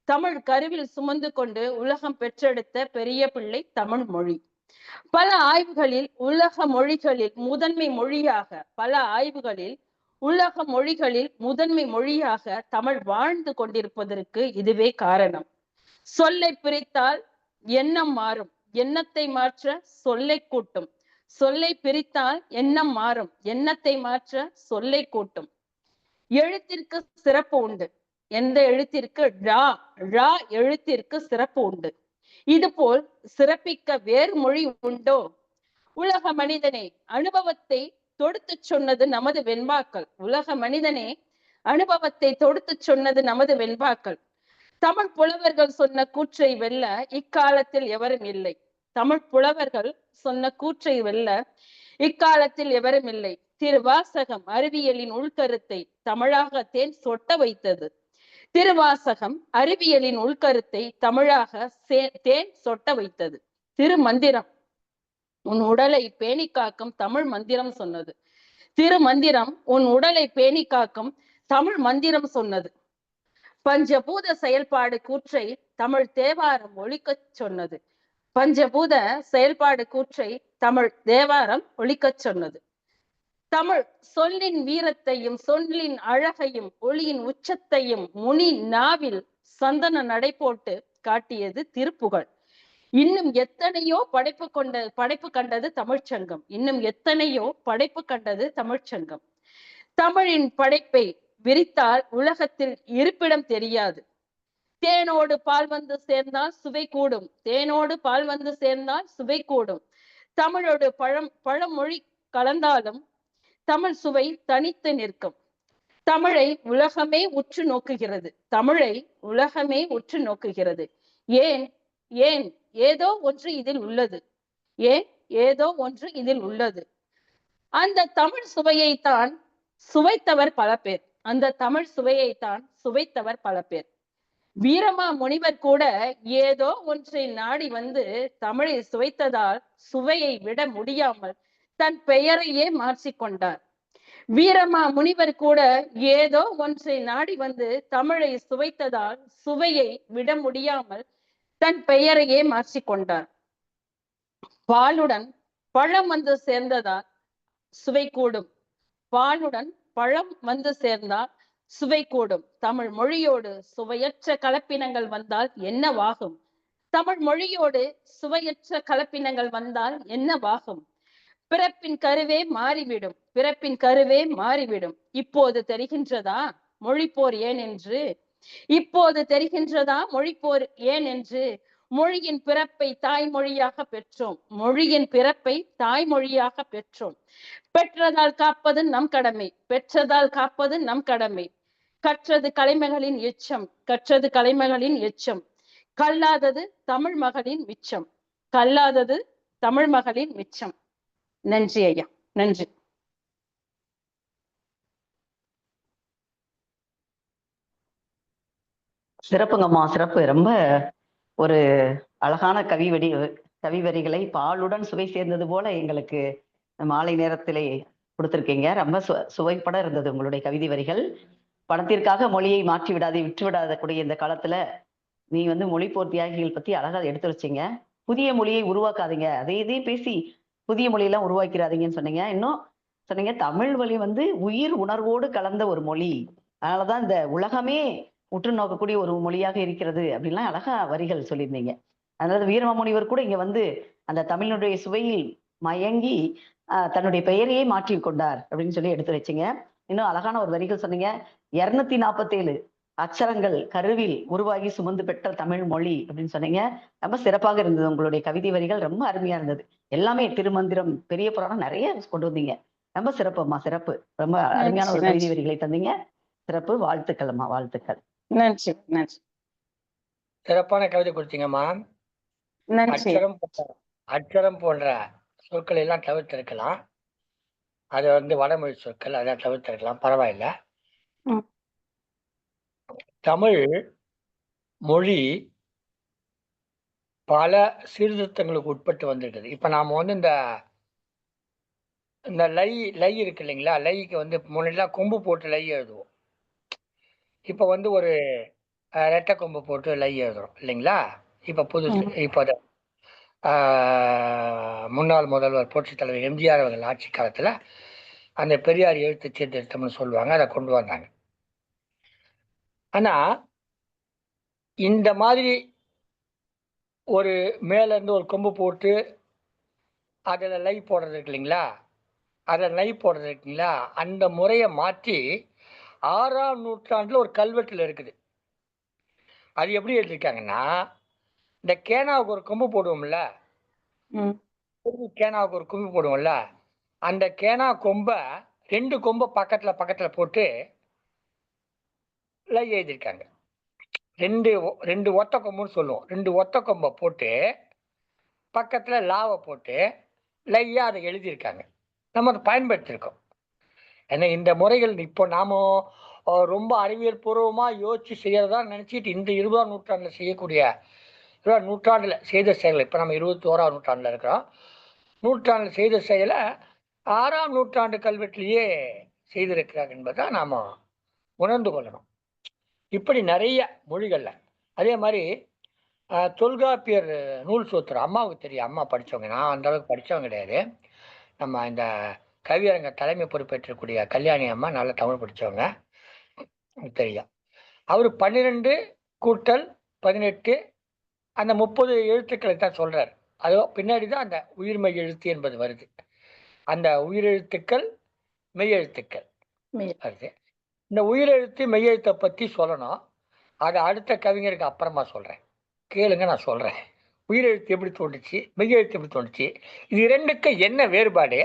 தமிழ் கருவில் சுமந்து கொண்டு உலகம் பெற்றெடுத்த பெரிய பிள்ளை தமிழ் மொழி. பல ஆய்வுகளில் உலக மொழிகளில் முதன்மை மொழியாக உலக மொழிகளில் முதன்மை மொழியாக தமிழ் வாழ்ந்து கொண்டிருப்பதற்கு இதுவே காரணம். சொல்லை பிரித்தால் எண்ணம் மாறும், எண்ணத்தை மாற்ற சொல்லை கூட்டும். சொல்லை பிரித்தால் எண்ணம் மாறும், எண்ணத்தை மாற்ற சொல்லை கூட்டும். எழுத்திற்கு சிறப்பு உண்டு. எந்த எழுத்திற்கு? ழ எழுத்திற்கு சிறப்பு உண்டு. இதுபோல் சிறப்பிக்க வேறு மொழி உண்டோ? உலக மனிதனே, அனுபவத்தை தொடுத்து சொன்னது நமது வெண்பாக்கள். உலக மனிதனே, அனுபவத்தை தொடுத்து சொன்னது நமது வெண்பாக்கள். தமிழ் புலவர்கள் சொன்ன கூற்றை வெல்ல இக்காலத்தில் எவரும் இல்லை. தமிழ் புலவர்கள் சொன்ன கூற்றை வெல்ல இக்காலத்தில் எவரும் இல்லை. திருவாசகம் அறிவியலின் உள்கருத்தை தமிழாக தேன் சொட்ட வைத்தது. திருவாசகம் அறிவியலின் உள்கருத்தை தமிழாக தேன் சொட்ட வைத்தது. திருமந்திரம் உன் உடலை பேணி காக்கும் தமிழ் மந்திரம் சொன்னது. திருமந்திரம் உன் உடலை பேணி காக்கும் தமிழ் மந்திரம் சொன்னது. பஞ்சபூத செயல்பாடு கூற்றை தமிழ் தேவாரம் ஒலிக்கச் சொன்னது. பஞ்சபூத செயல்பாடு கூற்றை தமிழ் தேவாரம் ஒலிக்கச் சொன்னது. தமிழ் சொல்லின் வீரத்தையும் சொல்லின் அழகையும் ஒளியின் உச்சத்தையும் முனி நாவில் சந்தன நடை போட்டு காட்டியது திருப்புகழ். இன்னும் எத்தனையோ படைப்பு கண்டது தமிழ்ச்சங்கம். இன்னும் எத்தனையோ படைப்பு கண்டது தமிழ்ச்சங்கம். தமிழின் படைப்பை விரித்தால் உலகத்தில் இருப்பிடம் தெரியாது. தேனோடு பால் வந்து சேர்ந்தால் சுவை கூடும். தேனோடு பால் வந்து சேர்ந்தால் சுவை கூடும். தமிழோடு பழமொழி கலந்தாலும் தமிழ் சுவை தனித்து நிற்கும். தமிழை உலகமே உற்று நோக்குகிறது. தமிழை உலகமே உற்று நோக்குகிறது. ஏன் ஏன் ஏதோ ஒன்று இதில் உள்ளது. ஏன் ஏதோ ஒன்று இதில் உள்ளது. அந்த தமிழ் சுவையைத்தான் சுவைத்தவர் பல பேர். அந்த தமிழ் சுவையைத்தான் சுவைத்தவர் பல பேர். வீரமா முனிவர் கூட ஏதோ ஒன்றை நாடி வந்து தமிழை சுவைத்ததால் சுவையை விட முடியாமல் தன் பெயரையே மாற்றிக்கொண்டார். வீரமா முனிவர் கூட ஏதோ ஒன்றை நாடி வந்து தமிழை சுவைத்ததால் சுவையை விட முடியாமல் தன் பெயரையே மாற்றிக்கொண்டார். பாலுடன் பழம் வந்து சேர்ந்ததால் சுவை கூடும். பாலுடன் பழம் வந்து சேர்ந்தால் சுவை கூடும். தமிழ் மொழியோடு சுவையற்ற கலப்பினங்கள் வந்தால் என்னவாகும்? தமிழ் மொழியோடு சுவையற்ற கலப்பினங்கள் வந்தால் என்னவாகும்? பிறப்பின் கருவே மாறிவிடும். பிறப்பின் கருவே மாறிவிடும். இப்போது தெரிகின்றதா மொழிப்போர் ஏன் என்று? இப்போது தெரிகின்றதா மொழிப்போர் ஏன் என்று? மொழியின் பிறப்பை தாய்மொழியாக பெற்றோம். மொழியின் பிறப்பை தாய்மொழியாக பெற்றோம். பெற்றதால் காப்பது நம் கடமை. பெற்றதால் காப்பது நம் கடமை. கற்றது கலைமகளின் எச்சம். கற்றது கலைமகளின் எச்சம். கல்லாதது தமிழ் மகளின் மிச்சம். கல்லாதது தமிழ் மகளின் மிச்சம். நன்றி ஐயா, நன்றி. சிறப்புங்கம்மா, சிறப்பு. ரொம்ப ஒரு அழகான கவி வரிகளை பாலுடன் சுவை சேர்ந்தது போல எங்களுக்கு மாலை நேரத்திலே கொடுத்திருக்கீங்க. ரொம்ப சுவைப்பட இருந்தது உங்களுடைய கவிதை வரிகள். பணத்திற்காக மொழியை மாற்றி விடாதே, விட்டு விடாத கூடிய இந்த காலத்துல நீ மொழிப்போர் தியாகிகள் பத்தி அழகா எடுத்து வச்சீங்க. புதிய மொழியை உருவாக்காதீங்க, அதே இதே பேசி புதிய மொழியெல்லாம் உருவாக்கிறாதீங்கன்னு சொன்னீங்க. இன்னும் சொன்னீங்க தமிழ் மொழி உயிர் உணர்வோடு கலந்த ஒரு மொழி, அதனாலதான் இந்த உலகமே உற்று நோக்கக்கூடிய ஒரு மொழியாக இருக்கிறது அப்படின்லாம் அழகா வரிகள் சொல்லியிருந்தீங்க. அதனால வீரமாமுனிவர் கூட இங்க அந்த தமிழினுடைய சுவையில் மயங்கி தன்னுடைய பெயரையே மாற்றி கொண்டார் அப்படின்னு சொல்லி எடுத்து வச்சீங்க. இன்னும் அழகான ஒரு வரிகள் சொன்னீங்க. 247 அக்ஷரங்கள் கருவில் உருவாகி சுமந்து பெற்ற தமிழ் மொழி அப்படின்னு சொன்னீங்க. ரொம்ப சிறப்பாக இருந்தது. உங்களுடைய கவிதை வரிகள் ரொம்ப அருமையா இருந்தது. எல்லாமே திருமந்திரம், பெரிய புராணம் நிறைய கொண்டு வந்தீங்க. ரொம்ப சிறப்புமா, சிறப்பு. ரொம்ப அருமையான ஒரு கவிதை வரிகளை தந்தீங்க. சிறப்பு. வாழ்த்துக்கள் அம்மா, வாழ்த்துக்கள். நன்றி, நன்றி. சிறப்பான கவிதை கொடுத்தீங்கம்மா. அச்சரம் போன்ற சொற்களை எல்லாம் தவிர்த்திருக்கலாம். அது வடமொழி சொற்கள், அதெல்லாம் தவிர்த்திருக்கலாம், பரவாயில்ல. தமிழ் மொழி பல சீர்திருத்தங்களுக்கு உட்பட்டு வந்துட்டது. இப்ப நாம இந்த லை இருக்கு இல்லைங்களா, லைக்கு முன்னாடிலாம் கொம்பு போட்டு லை எழுதுவோம். இப்ப ஒரு ரெட்டை கொம்பு போட்டு லை எழுதுறோம் இல்லைங்களா. இப்ப புதுசு, இப்ப முன்னாள் முதல்வர் புரட்சித் தலைவர் எம்ஜிஆர் அவர்கள் ஆட்சி காலத்துல அந்த பெரியார் எழுத்து சீர்திருத்தம்னு சொல்லுவாங்க, அதை கொண்டு வந்தாங்க. ஆனா இந்த மாதிரி ஒரு மேல இருந்து ஒரு கொம்பு போட்டு அதுல லை போடுறது இருக்கு இல்லைங்களா, அந்த முறையை மாற்றி 6ஆம் நூற்றாண்டுல ஒரு கல்வெட்டுல இருக்குது. அது எப்படி எழுதியிருக்காங்கன்னா, இந்த கேனாவுக்கு ஒரு கொம்பு போடுவோம்ல, கேனாவுக்கு ஒரு கொம்பு போடுவோம்ல, அந்த கேனா கொம்பை 2 கொம்பை பக்கத்துல போட்டு லை எழுதியிருக்காங்க. ரெண்டு ஒத்த கொம்புன்னு சொல்லுவோம். 2 ஒத்த கொம்பை போட்டு பக்கத்துல லாவை போட்டு லையா அதை எழுதியிருக்காங்க. நம்ம அதை பயன்படுத்தியிருக்கோம். ஏன்னா இந்த முறைகள் இப்போ நாம ரொம்ப அறிவியல் பூர்வமா யோசிச்சு செய்யறதா நினைச்சிட்டு இந்த 20ஆம் நூற்றாண்டுல செய்யக்கூடிய, 20ஆம் நூற்றாண்டுல செய்த செயல், இப்ப நம்ம 21ஆம் நூற்றாண்டுல இருக்கிறோம், நூற்றாண்டுல செய்த செயலை 6ஆம் நூற்றாண்டு கல்வெட்டிலேயே செய்திருக்கிறாங்க என்பதை நாம உணர்ந்து கொள்ளணும். இப்படி நிறைய மொழிகள்ல அதே மாதிரி தொல்காப்பியர் நூல் சூத்திரம் அம்மாவுக்கு தெரியும். அம்மா படித்தவங்க, நான் அந்த அளவுக்கு படித்தவங்க கிடையாது. நம்ம இந்த கவியரங்க தலைமை பொறுப்பேற்றக்கூடிய கல்யாணி அம்மா நல்ல தமிழ் படித்தவங்க, தெரியும். அவர் 12 கூட்டல் 18 அந்த 30 எழுத்துக்களை தான் சொல்றார். அதோ பின்னாடி தான் அந்த உயிர்மெய் எழுத்து என்பது வருது. அந்த உயிரெழுத்துக்கள், மெய்யெழுத்துக்கள் வருது. இந்த உயிரெழுத்து, மெய்யெழுத்த பத்தி சொல்லணும். அத அடுத்த கவிஞருக்கு அப்புறமா சொல்றேன். கேளுங்க நான் சொல்றேன். உயிரெழுத்து எப்படி தோன்றுச்சு? மெய்யெழுத்து எப்படி தோன்றுச்சு? இது 2க்கும் என்ன வேறுபாடு?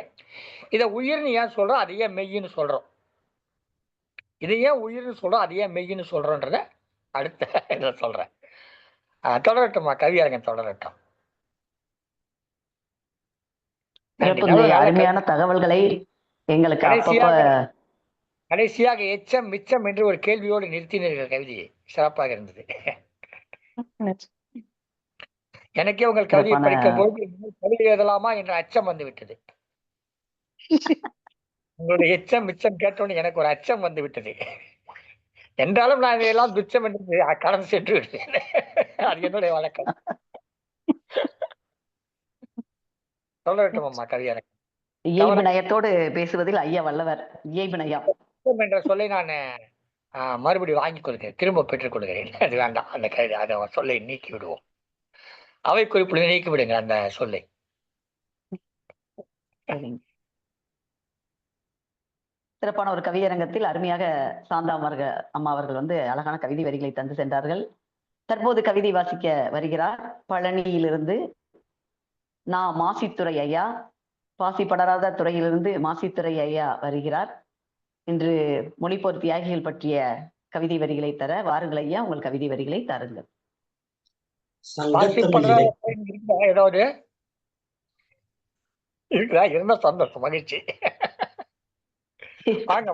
இத உயிர்ன்னு ஏன் சொல்றோம்? அத ஏன் மெய்ன்னு சொல்றோம்? இத ஏன் உயிர்ன்னு சொல்றோம்? அத ஏன் மெய்ன்னு சொல்றோன்றத அடுத்த இதில சொல்றேன். தொடரட்டும்மா, கவியரங்கம் தொடரட்டும். நன்றி. சிறப்புங்க. நல்ல அருமையான தகவல்களை எங்களுக்கு அப்பப்ப கடைசியாக எச்சம், மிச்சம் என்று ஒரு கேள்வியோடு நிறுத்தினீர்கள் கவிதையை. சிறப்பாக இருந்தது. எனக்கே உங்கள் கவிதையை சிறப்பான படிக்கும்போது கவிதை எழுதலாமா என்ற அச்சம் வந்துவிட்டது. உங்களுடைய எச்சம், மிச்சம் கேட்டவுடனே எனக்கு ஒரு அச்சம் வந்து விட்டது. என்றாலும் நான் இதையெல்லாம் துச்சம் என்று கடந்து சென்று விட்டேன். அது என்னுடைய வழக்கம். சொல்லட்டும் அம்மா கவியரங்கம். இயல்பு நயத்தோடு பேசுவதில் ஐயா வல்லவர். இயல்பு நயம். என்ற சொல்லை நான் மறுபடியும் வாங்கிக் கொள்கிறேன். திரும்ப பெற்றுக் கொள்கிறேன். அது வேண்டாம். அந்த கவிதை அத சொல்லை நீக்கி விடுவோம். அவை குறிப்பில் நீக்கி விடுங்க அந்த சொல்லை. சரிங்க. சிறப்பான ஒரு கவியரங்கத்தில் அருமையாக சாந்தா அம்மா அவர்கள் வந்து அழகான கவிதை வரிகளை தந்து சென்றார்கள். தற்போது கவிதை வாசிக்க வருகிறார் பழனியிலிருந்து மாசித்துறை ஐயா. பாசி படராத துறையிலிருந்து மாசித்துறை ஐயா வருகிறார். இன்று மொழிப்போர் தியாகிகள் பற்றிய கவிதை வரிகளை தர வாருங்கள் ஐயா, உங்கள் கவிதை வரிகளை தாருங்கள். ஏதாவது இருக்குதா? இருந்தா சந்தோஷம், மகிழ்ச்சி. வாங்க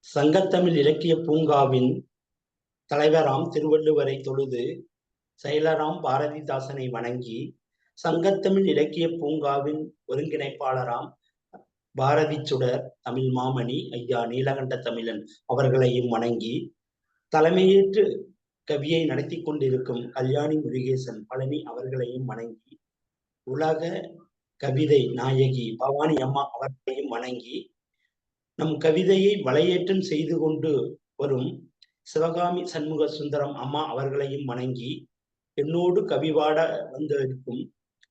சங்கத்தமிழ் இலக்கிய பூங்காவின் தலைவராம் திருவள்ளுவரை தொழுது செயலராம் பாரதிதாசனை வணங்கி சங்கத்தமிழ் இலக்கிய பூங்காவின் ஒருங்கிணைப்பாளராம் பாரதி சுடர் தமிழ் மாமணி ஐயா நீலகண்ட தமிழன் அவர்களையும் வணங்கி தலைமையேற்று கவியை நடத்தி கொண்டிருக்கும் கல்யாணி முருகேசன் பழனி அவர்களையும் வணங்கி உலக கவிதை நாயகி பவானி அம்மா அவர்களையும் வணங்கி நம் கவிதையை வலையேற்றம் செய்து கொண்டு வரும் சிவகாமி சண்முக சுந்தரம் அம்மா அவர்களையும் வணங்கி என்னோடு கவி பாட வந்திருக்கும்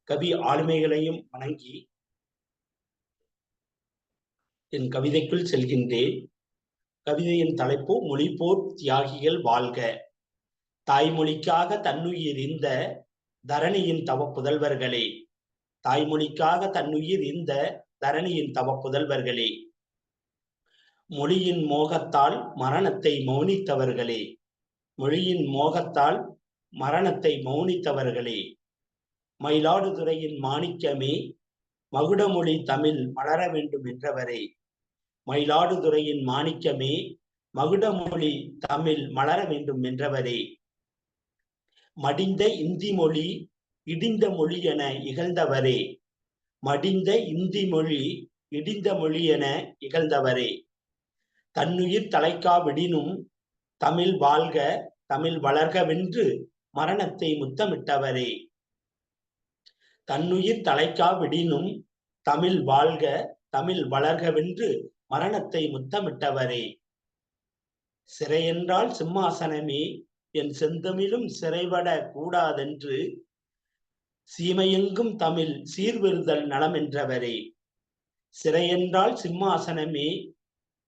கவி ஆளுமைகளையும் வணங்கி என் கவிதைக்குள் செல்கின்றேன். கவிதையின் தலைப்பு மொழிப்போர் தியாகிகள் வாழ்க. தாய்மொழிக்காக தன்னுயிர் இந்த தரணியின் தவ புதல்வர்களே, தாய்மொழிக்காக தன்னுயிர் இந்த தரணியின் தவ புதல்வர்களே, மொழியின் மோகத்தால் மரணத்தை மௌனித்தவர்களே, மொழியின் மோகத்தால் மரணத்தை மௌனித்தவர்களே, மயிலாடுதுறையின் மாணிக்கமே மகுடமொழி தமிழ் மலர வேண்டும் என்றவரே, மயிலாடுதுறையின் மாணிக்கமே மகுடமொழி தமிழ் மலர வேண்டும் என்றவரே, மடிந்த இந்தி மொழி இடிந்த மொழி என இகழ்ந்தவரே, மடிந்த இந்தி மொழி இடிந்த மொழி என இகழ்ந்தவரே, தன்னுயிர் தலைக்கா விடினும் தமிழ் வாழ்க தமிழ் வளர்கவென்று மரணத்தை முத்தமிட்டவரே, தன்னுயிர் தலைக்கா விடினும் தமிழ் வாழ்க தமிழ் வளர்கவென்று மரணத்தை முத்தமிட்டவரே, சிறையென்றால் சிம்மாசனமே என் செந்தமிழும் சிறைபட கூடாதென்று சீமையெங்கும் தமிழ் சீர்வெறுதல் நலம் என்றவரே, சிறையென்றால் சிம்மாசனமே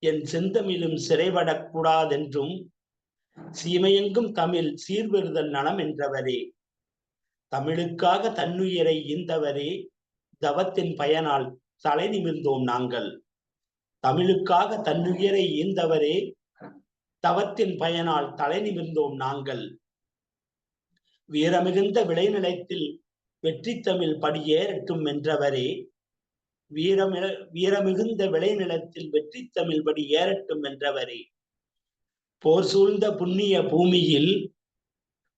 என் செந்தமிழும் சிறைபடக்கூடாதென்றும் சீமையெங்கும் தமிழ் சீர்வெறுதல் நலம் என்றவரே, தமிழுக்காக தன்னுயிரை ஈந்தவரே தவத்தின் பயனால் தலை நிமிர்ந்தோம் நாங்கள், தமிழுக்காக தன்னுயிரை ஈந்தவரே தவத்தின் பயனால் தலை நிமிர்ந்தோம் நாங்கள், வீரமிகுந்த விளைநிலத்தில் வெற்றி தமிழ் படியேறட்டும் என்றவரே, வீரமிகுந்த விளைநிலத்தில் வெற்றி தமிழ் படி ஏறட்டும் என்றவரே, போர் சூழ்ந்த புண்ணிய பூமியில்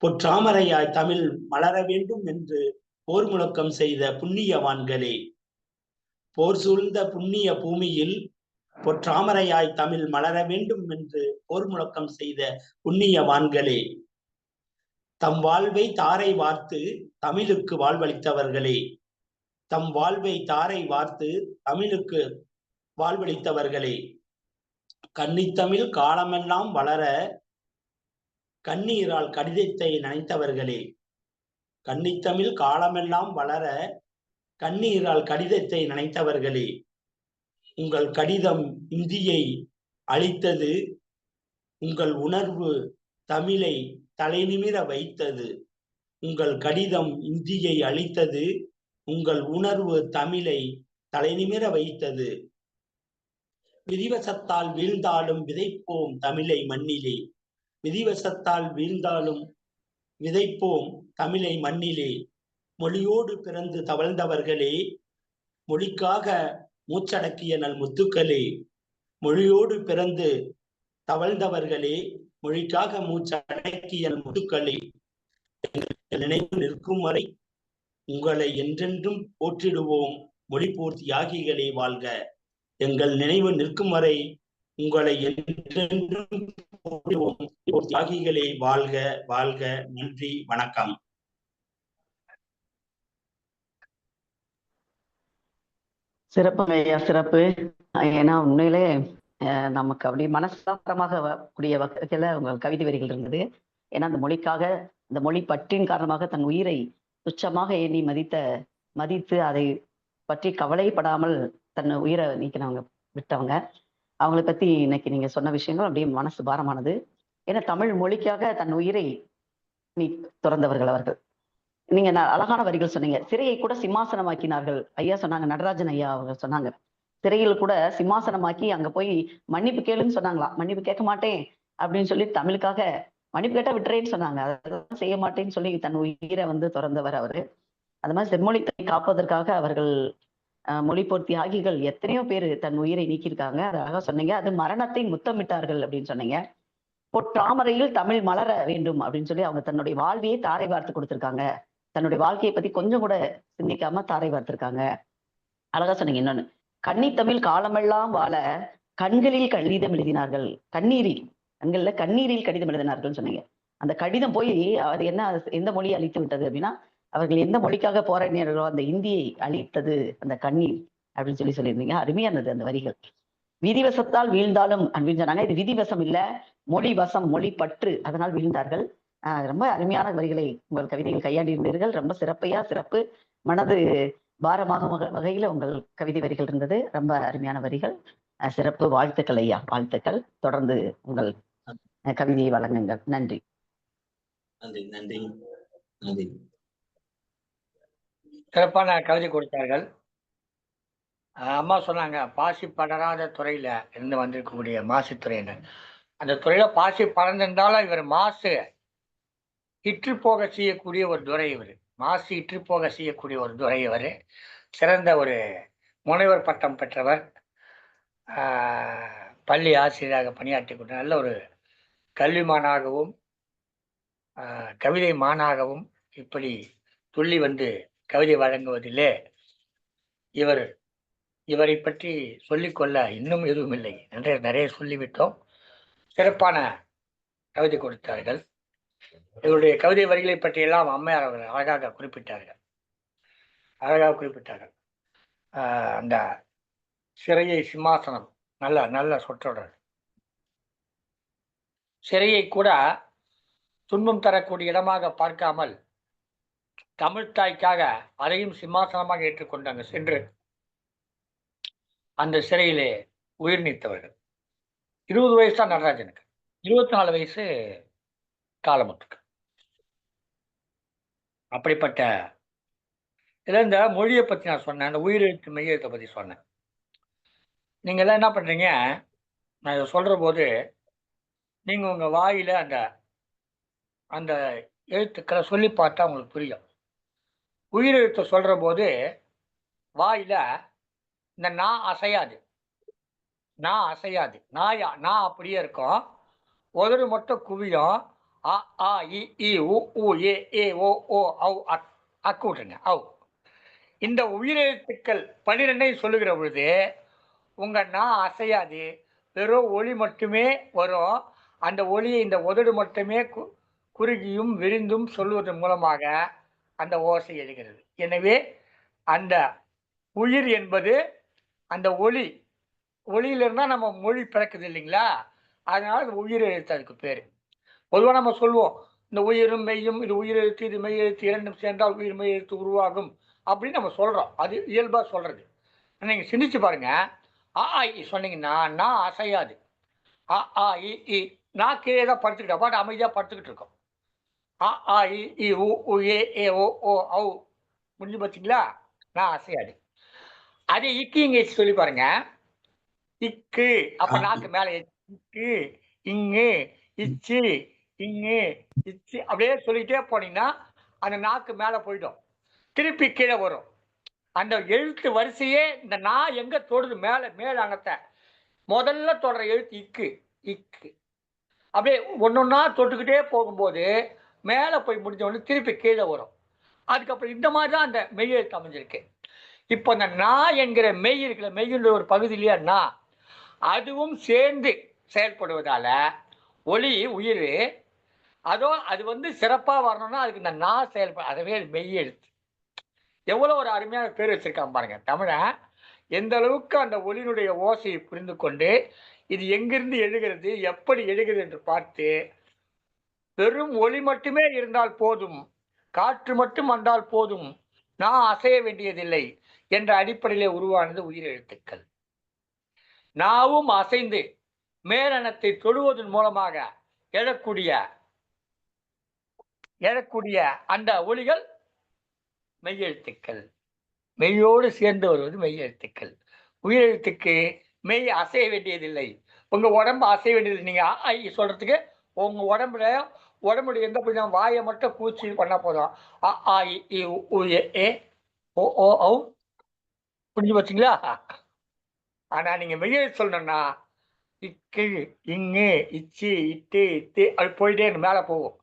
பொற்றாமரையாய் தமிழ் மலர வேண்டும் என்று போர் முழக்கம் செய்த புண்ணியவான்களே, போர் சூழ்ந்த புண்ணிய பூமியில் பொற்றாமரையாய் தமிழ் மலர வேண்டும் என்று போர் முழக்கம் செய்த புண்ணியவான்களே, தம் வாழ்வை தாரை வார்த்து தமிழுக்கு வாழ்வளித்தவர்களே, தம் வாழ்வை தாரை வார்த்து தமிழுக்கு வாழ்வளித்தவர்களே. கன்னித்தமிழ் காலமெல்லாம் வளர கண்ணீரால் கடிதத்தை நனைத்தவர்களே. கன்னித்தமிழ் காலமெல்லாம் வளர கண்ணீரால் கடிதத்தை நனைத்தவர்களே. உங்கள் கடிதம் இந்தியை அழித்தது, உங்கள் உணர்வு தமிழை தலைநிமிர வைத்தது. உங்கள் கடிதம் இந்தியை அழித்தது, உங்கள் உணர்வு தமிழை தலைநிமிர வைத்தது. விதிவசத்தால் வீழ்ந்தாலும் விதைப்போம் தமிழை மண்ணிலே. விதிவசத்தால் வீழ்ந்தாலும் விதைப்போம் தமிழை மண்ணிலே. மொழியோடு பிறந்து தவழ்ந்தவர்களே, மொழிக்காக மூச்சடக்கிய நல் முத்துக்களே. மொழியோடு பிறந்து தவழ்ந்தவர்களே, மொழிக்காக மூச்சடக்கிய நல் முத்துக்களே. நினைவு நிற்கும் வரை உங்களை என்றென்றும் போற்றிடுவோம். மொழிப்போர் தியாகிகளே வாழ்க. எங்கள் நினைவு நிற்கும் வரை உங்களை என்றென்றும் போற்றிடுவோம். தியாகிகளே வாழ்க வாழ்க. நன்றி, வணக்கம். சிறப்புங்க ஐயா, சிறப்பு. ஏன்னா உண்மையிலே நமக்கு அப்படி மனசாரமாக கூடிய வகையில உங்கள் கவிதை வரிகள் இருந்தது. ஏன்னா அந்த மொழிக்காக, இந்த மொழி பற்றின் காரணமாக தன் உயிரை துச்சமாக எண்ணி மதித்து அதை பற்றி கவலைப்படாமல் தன் உயிரை நீக்கினவங்க, விட்டவங்க. அவங்களை பத்தி இன்னைக்கு நீங்க சொன்ன விஷயங்கள் அப்படியே மனசு பாரமானது. ஏன்னா தமிழ் மொழிக்காக தன் உயிரை துறந்தவர்கள் அவர்கள். நீங்க அழகான வரிகள் சொன்னீங்க. சிறையை கூட சிம்மாசனமாக்கினார்கள் ஐயா சொன்னாங்க. நடராஜன் ஐயா அவங்க சொன்னாங்க, சிறையில் கூட சிம்மாசனமாக்கி அங்க போய் மன்னிப்பு கேளுன்னு சொன்னாங்களாம். மன்னிப்பு கேட்க மாட்டேன் அப்படின்னு சொல்லி தமிழுக்காக மன்னிப்பு கேட்டா விட்டுறேன்னு சொன்னாங்க. அதெல்லாம் செய்ய மாட்டேன்னு சொல்லி தன் உயிரை துறந்தவர் அவரு. அது மாதிரி செம்மொழித்தை காப்பதற்காக அவர்கள் மொழிப்போர் தியாகிகள் எத்தனையோ பேர் தன் உயிரை நீக்கியிருக்காங்க. அழகா சொன்னீங்க. அது மரணத்தை முத்தமிட்டார்கள் அப்படின்னு சொன்னீங்க. பொற்றாமரையில் தமிழ் மலர வேண்டும் அப்படின்னு சொல்லி அவங்க தன்னுடைய வாழ்வையே தாரை வார்த்து கொடுத்திருக்காங்க. தன்னுடைய வாழ்க்கையை பத்தி கொஞ்சம் கூட சிந்திக்காம தாரை வார்த்திருக்காங்க. அழகா சொன்னீங்க. இன்னொன்னு, கன்னித்தமிழ் காலமெல்லாம் வாழ கண்களில் கடிதம் எழுதினார்கள். கண்கள்ல கண்ணீரில் கடிதம் எழுதினார்கள் சொன்னீங்க. அந்த கடிதம் போய் அது என்ன, எந்த மொழியை அழித்து விட்டது அப்படின்னா, அவர்கள் எந்த மொழிக்காக போராடினார்களோ அந்த இந்தியை அழித்தது அந்த கண்ணீர் அப்படின்னு சொல்லியிருந்தீங்க. அருமையானது அந்த வரிகள். விதிவசத்தால் வீழ்ந்தாலும் அப்படின்னு சொன்னாங்க. இது விதிவசம் இல்ல, மொழி வசம், மொழி பற்று, அதனால் வீழ்ந்தார்கள். ரொம்ப அருமையான வரிகளை உங்கள் கவிதைகள் கையாண்டிருந்தீர்கள். ரொம்ப சிறப்பு. மனது பாரமாக வகையில உங்கள் கவிதை வரிகள் இருந்தது. ரொம்ப அருமையான வரிகள், சிறப்பு. வாழ்த்துக்கள் ஐயா, வாழ்த்துக்கள். தொடர்ந்து உங்கள் கவிதையை வழங்குங்கள். நன்றி. நன்றி நன்றி நன்றி. சிறப்பான கவிதை கொடுத்தார்கள். அம்மா சொன்னாங்க, பாசி படராத துறையில இருந்து வந்திருக்கக்கூடிய மாசுத்துறையினர். அந்த துறையில பாசி பறந்திருந்தாலும் இவர் மாசு இற்று போக செய்யக்கூடிய ஒரு துறை. இவர் மாசு இற்று போக செய்யக்கூடிய ஒரு துறை. இவர் சிறந்த ஒரு முனைவர் பட்டம் பெற்றவர். பள்ளி ஆசிரியராக பணியாற்றி கொண்ட நல்ல ஒரு கல்விமானாகவும் கவிதை மானாகவும் இப்படி துள்ளி கவிதை வழங்குவதிலே இவரை பற்றி சொல்லிக்கொள்ள இன்னும் எதுவும் இல்லை. நிறைய சொல்லிவிட்டோம். சிறப்பான கவிதை கொடுத்தார்கள். இவருடைய கவிதை வரிகளை பற்றியெல்லாம் அம்மையார் அவர்கள் அழகாக குறிப்பிட்டார்கள். அந்த சிறையை சிம்மாசனம், நல்ல சொற்றொடர். சிறையை கூட துன்பம் தரக்கூடிய இடமாக பார்க்காமல் தமிழ்த்தாய்க்காக அதையும் சிம்மாசனமாக ஏற்றுக்கொண்டாங்க. சென்று அந்த சிறையிலே உயிர் நீத்தவர்கள். 20 வயசு தான் நடராஜனுக்கு, 24 வயசு காலமுத்துக்கு. அப்படிப்பட்ட இதில் இந்த மொழியை பற்றி நான் சொன்னேன், அந்த உயிரெழுத்து மெய்யெழுத்தை பற்றி சொன்னேன். நீங்கள் எல்லாம் என்ன பண்ணுறீங்க, நான் இதை சொல்கிற போது நீங்கள் உங்கள் வாயில் அந்த எழுத்துக்களை சொல்லி பார்த்தா உங்களுக்கு புரியும். உயிரெழுத்தை சொல்கிற போது வாயில் இந்த நான் அசையாது, நான் அப்படியே இருக்கும். உதடு மட்டும் குவியும். அ ஆ இ ஈ உ ஊ ஏ ஏ ஓ ஓ ஔ அக்கு விட்டுருங்க, ஔ. இந்த உயிரெழுத்துக்கள் 12 சொல்லுகிற பொழுது உங்கள் நான் அசையாது, வெறும் ஒளி மட்டுமே வரும். அந்த ஒளியை இந்த உதடு மட்டுமே குறுகியும் விரிந்தும் சொல்வதன் மூலமாக அந்த ஓசை எழுகிறது. எனவே அந்த உயிர் என்பது அந்த ஒளியில இருந்தா நம்ம மொழி பிறக்குது இல்லைங்களா? அதனால அது உயிர் எழுத்து அதுக்கு பேரு. பொதுவா நம்ம சொல்லுவோம், இந்த உயிரும் மெய்யும் இது உயிர் எழுத்து, இது மெய் எழுத்து இரண்டும் சேர்ந்தால் உயிர் மெய் எழுத்து உருவாகும் அப்படின்னு நம்ம சொல்றோம். அது இயல்பா சொல்றது. நீங்க சிந்திச்சு பாருங்க. அ, ஆ, இ சொன்னீங்கன்னா, நா அசையாது. அ, ஆ, இ நா கீழே தான் படுத்துக்கிட்டு பாட்டு அமைதியா படுத்துக்கிட்டு இருக்கோம். அ, ஆ, இ, உ, ஊ, ஏ, ஓ, ஔ முடிஞ்சு போச்சுங்களா? நா அசையாது. அதே இக்கு, இங்க சொல்லி பாருங்க. இக்கு அப்ப நாக்கு மேல இக்கு, இங்கு, இச்சு, இங்கு, இச்சு அப்படியே சொல்லிட்டே போனீங்கன்னா, அந்த நாக்கு மேல போயிடும். திருப்பி கீழ வரும். அந்த எழுத்து வரிசையே இந்த நா எங்க தொடுது மேல மேல் அங்கத்த. முதல்ல தொடர எழுத்து இக்கு, இக்கு. அப்படியே ஒண்ணொண்ணா தொட்டுக்கிட்டே போகும்போது, மேல போய் முடிஞ்ச உடனே திருப்பி கீழ வரும். அதுக்கப்புறம் இந்த மாரி தான் அந்த மெய் எழுத்து அமைஞ்சிருக்கு. இப்ப அந்த நா என்கிற மெய் இருக்குல்ல, மெய்யின்ற ஒரு பகுதி இல்லையா நா, அதுவும் சேர்ந்து செயல்படுவதால, ஒலி உயிரு, அது வந்து சிறப்பா வரணும்னா அதுக்கு இந்த நா அதுவே மெய் எழுத்து. எவ்வளவு ஒரு அருமையான பேர் வச்சிருக்கான் பாருங்க தமிழன். எந்த அளவுக்கு அந்த ஒலியினுடைய ஓசையை புரிந்து கொண்டு, இது எங்கிருந்து எழுகிறது, எப்படி எழுகிறது என்று பார்த்து, வெறும் ஒலி மட்டுமே இருந்தால் போதும், காற்று மட்டும் வந்தால் போதும், நான் அசைய வேண்டியதில்லை என்ற அடிப்படையிலே உருவானது உயிரெழுத்துக்கள். நாவும் அசைந்து மேலெண்ணத்தை தொடுவதன் மூலமாக எழக்கூடிய எழக்கூடிய அந்த ஒலிகள் மெய்யெழுத்துக்கள். மெய்யோடு சேர்ந்து வருவது மெய்யெழுத்துக்கள். உயிரெழுத்துக்கு மெய் அசைய வேண்டியதில்லை. உங்க உடம்பு அசைய வேண்டியதில்லை. நீங்க அ, ஆ, இ சொல்றதுக்கு உங்க உடம்புடைய எந்த பகுதியும் வாயை மட்டும் கூச்சி பண்ணா போதும். அ, ஆ, இ, உ, ஏ, ஓ, ஔ புரிஞ்சு போச்சுங்களா? ஆனா நீங்க மெய்யெழுத்து சொல்லணும்னா இக்கு, இங்கு, இச்சு, இட்டு, இத்து அது போயிட்டே மேல போகும்.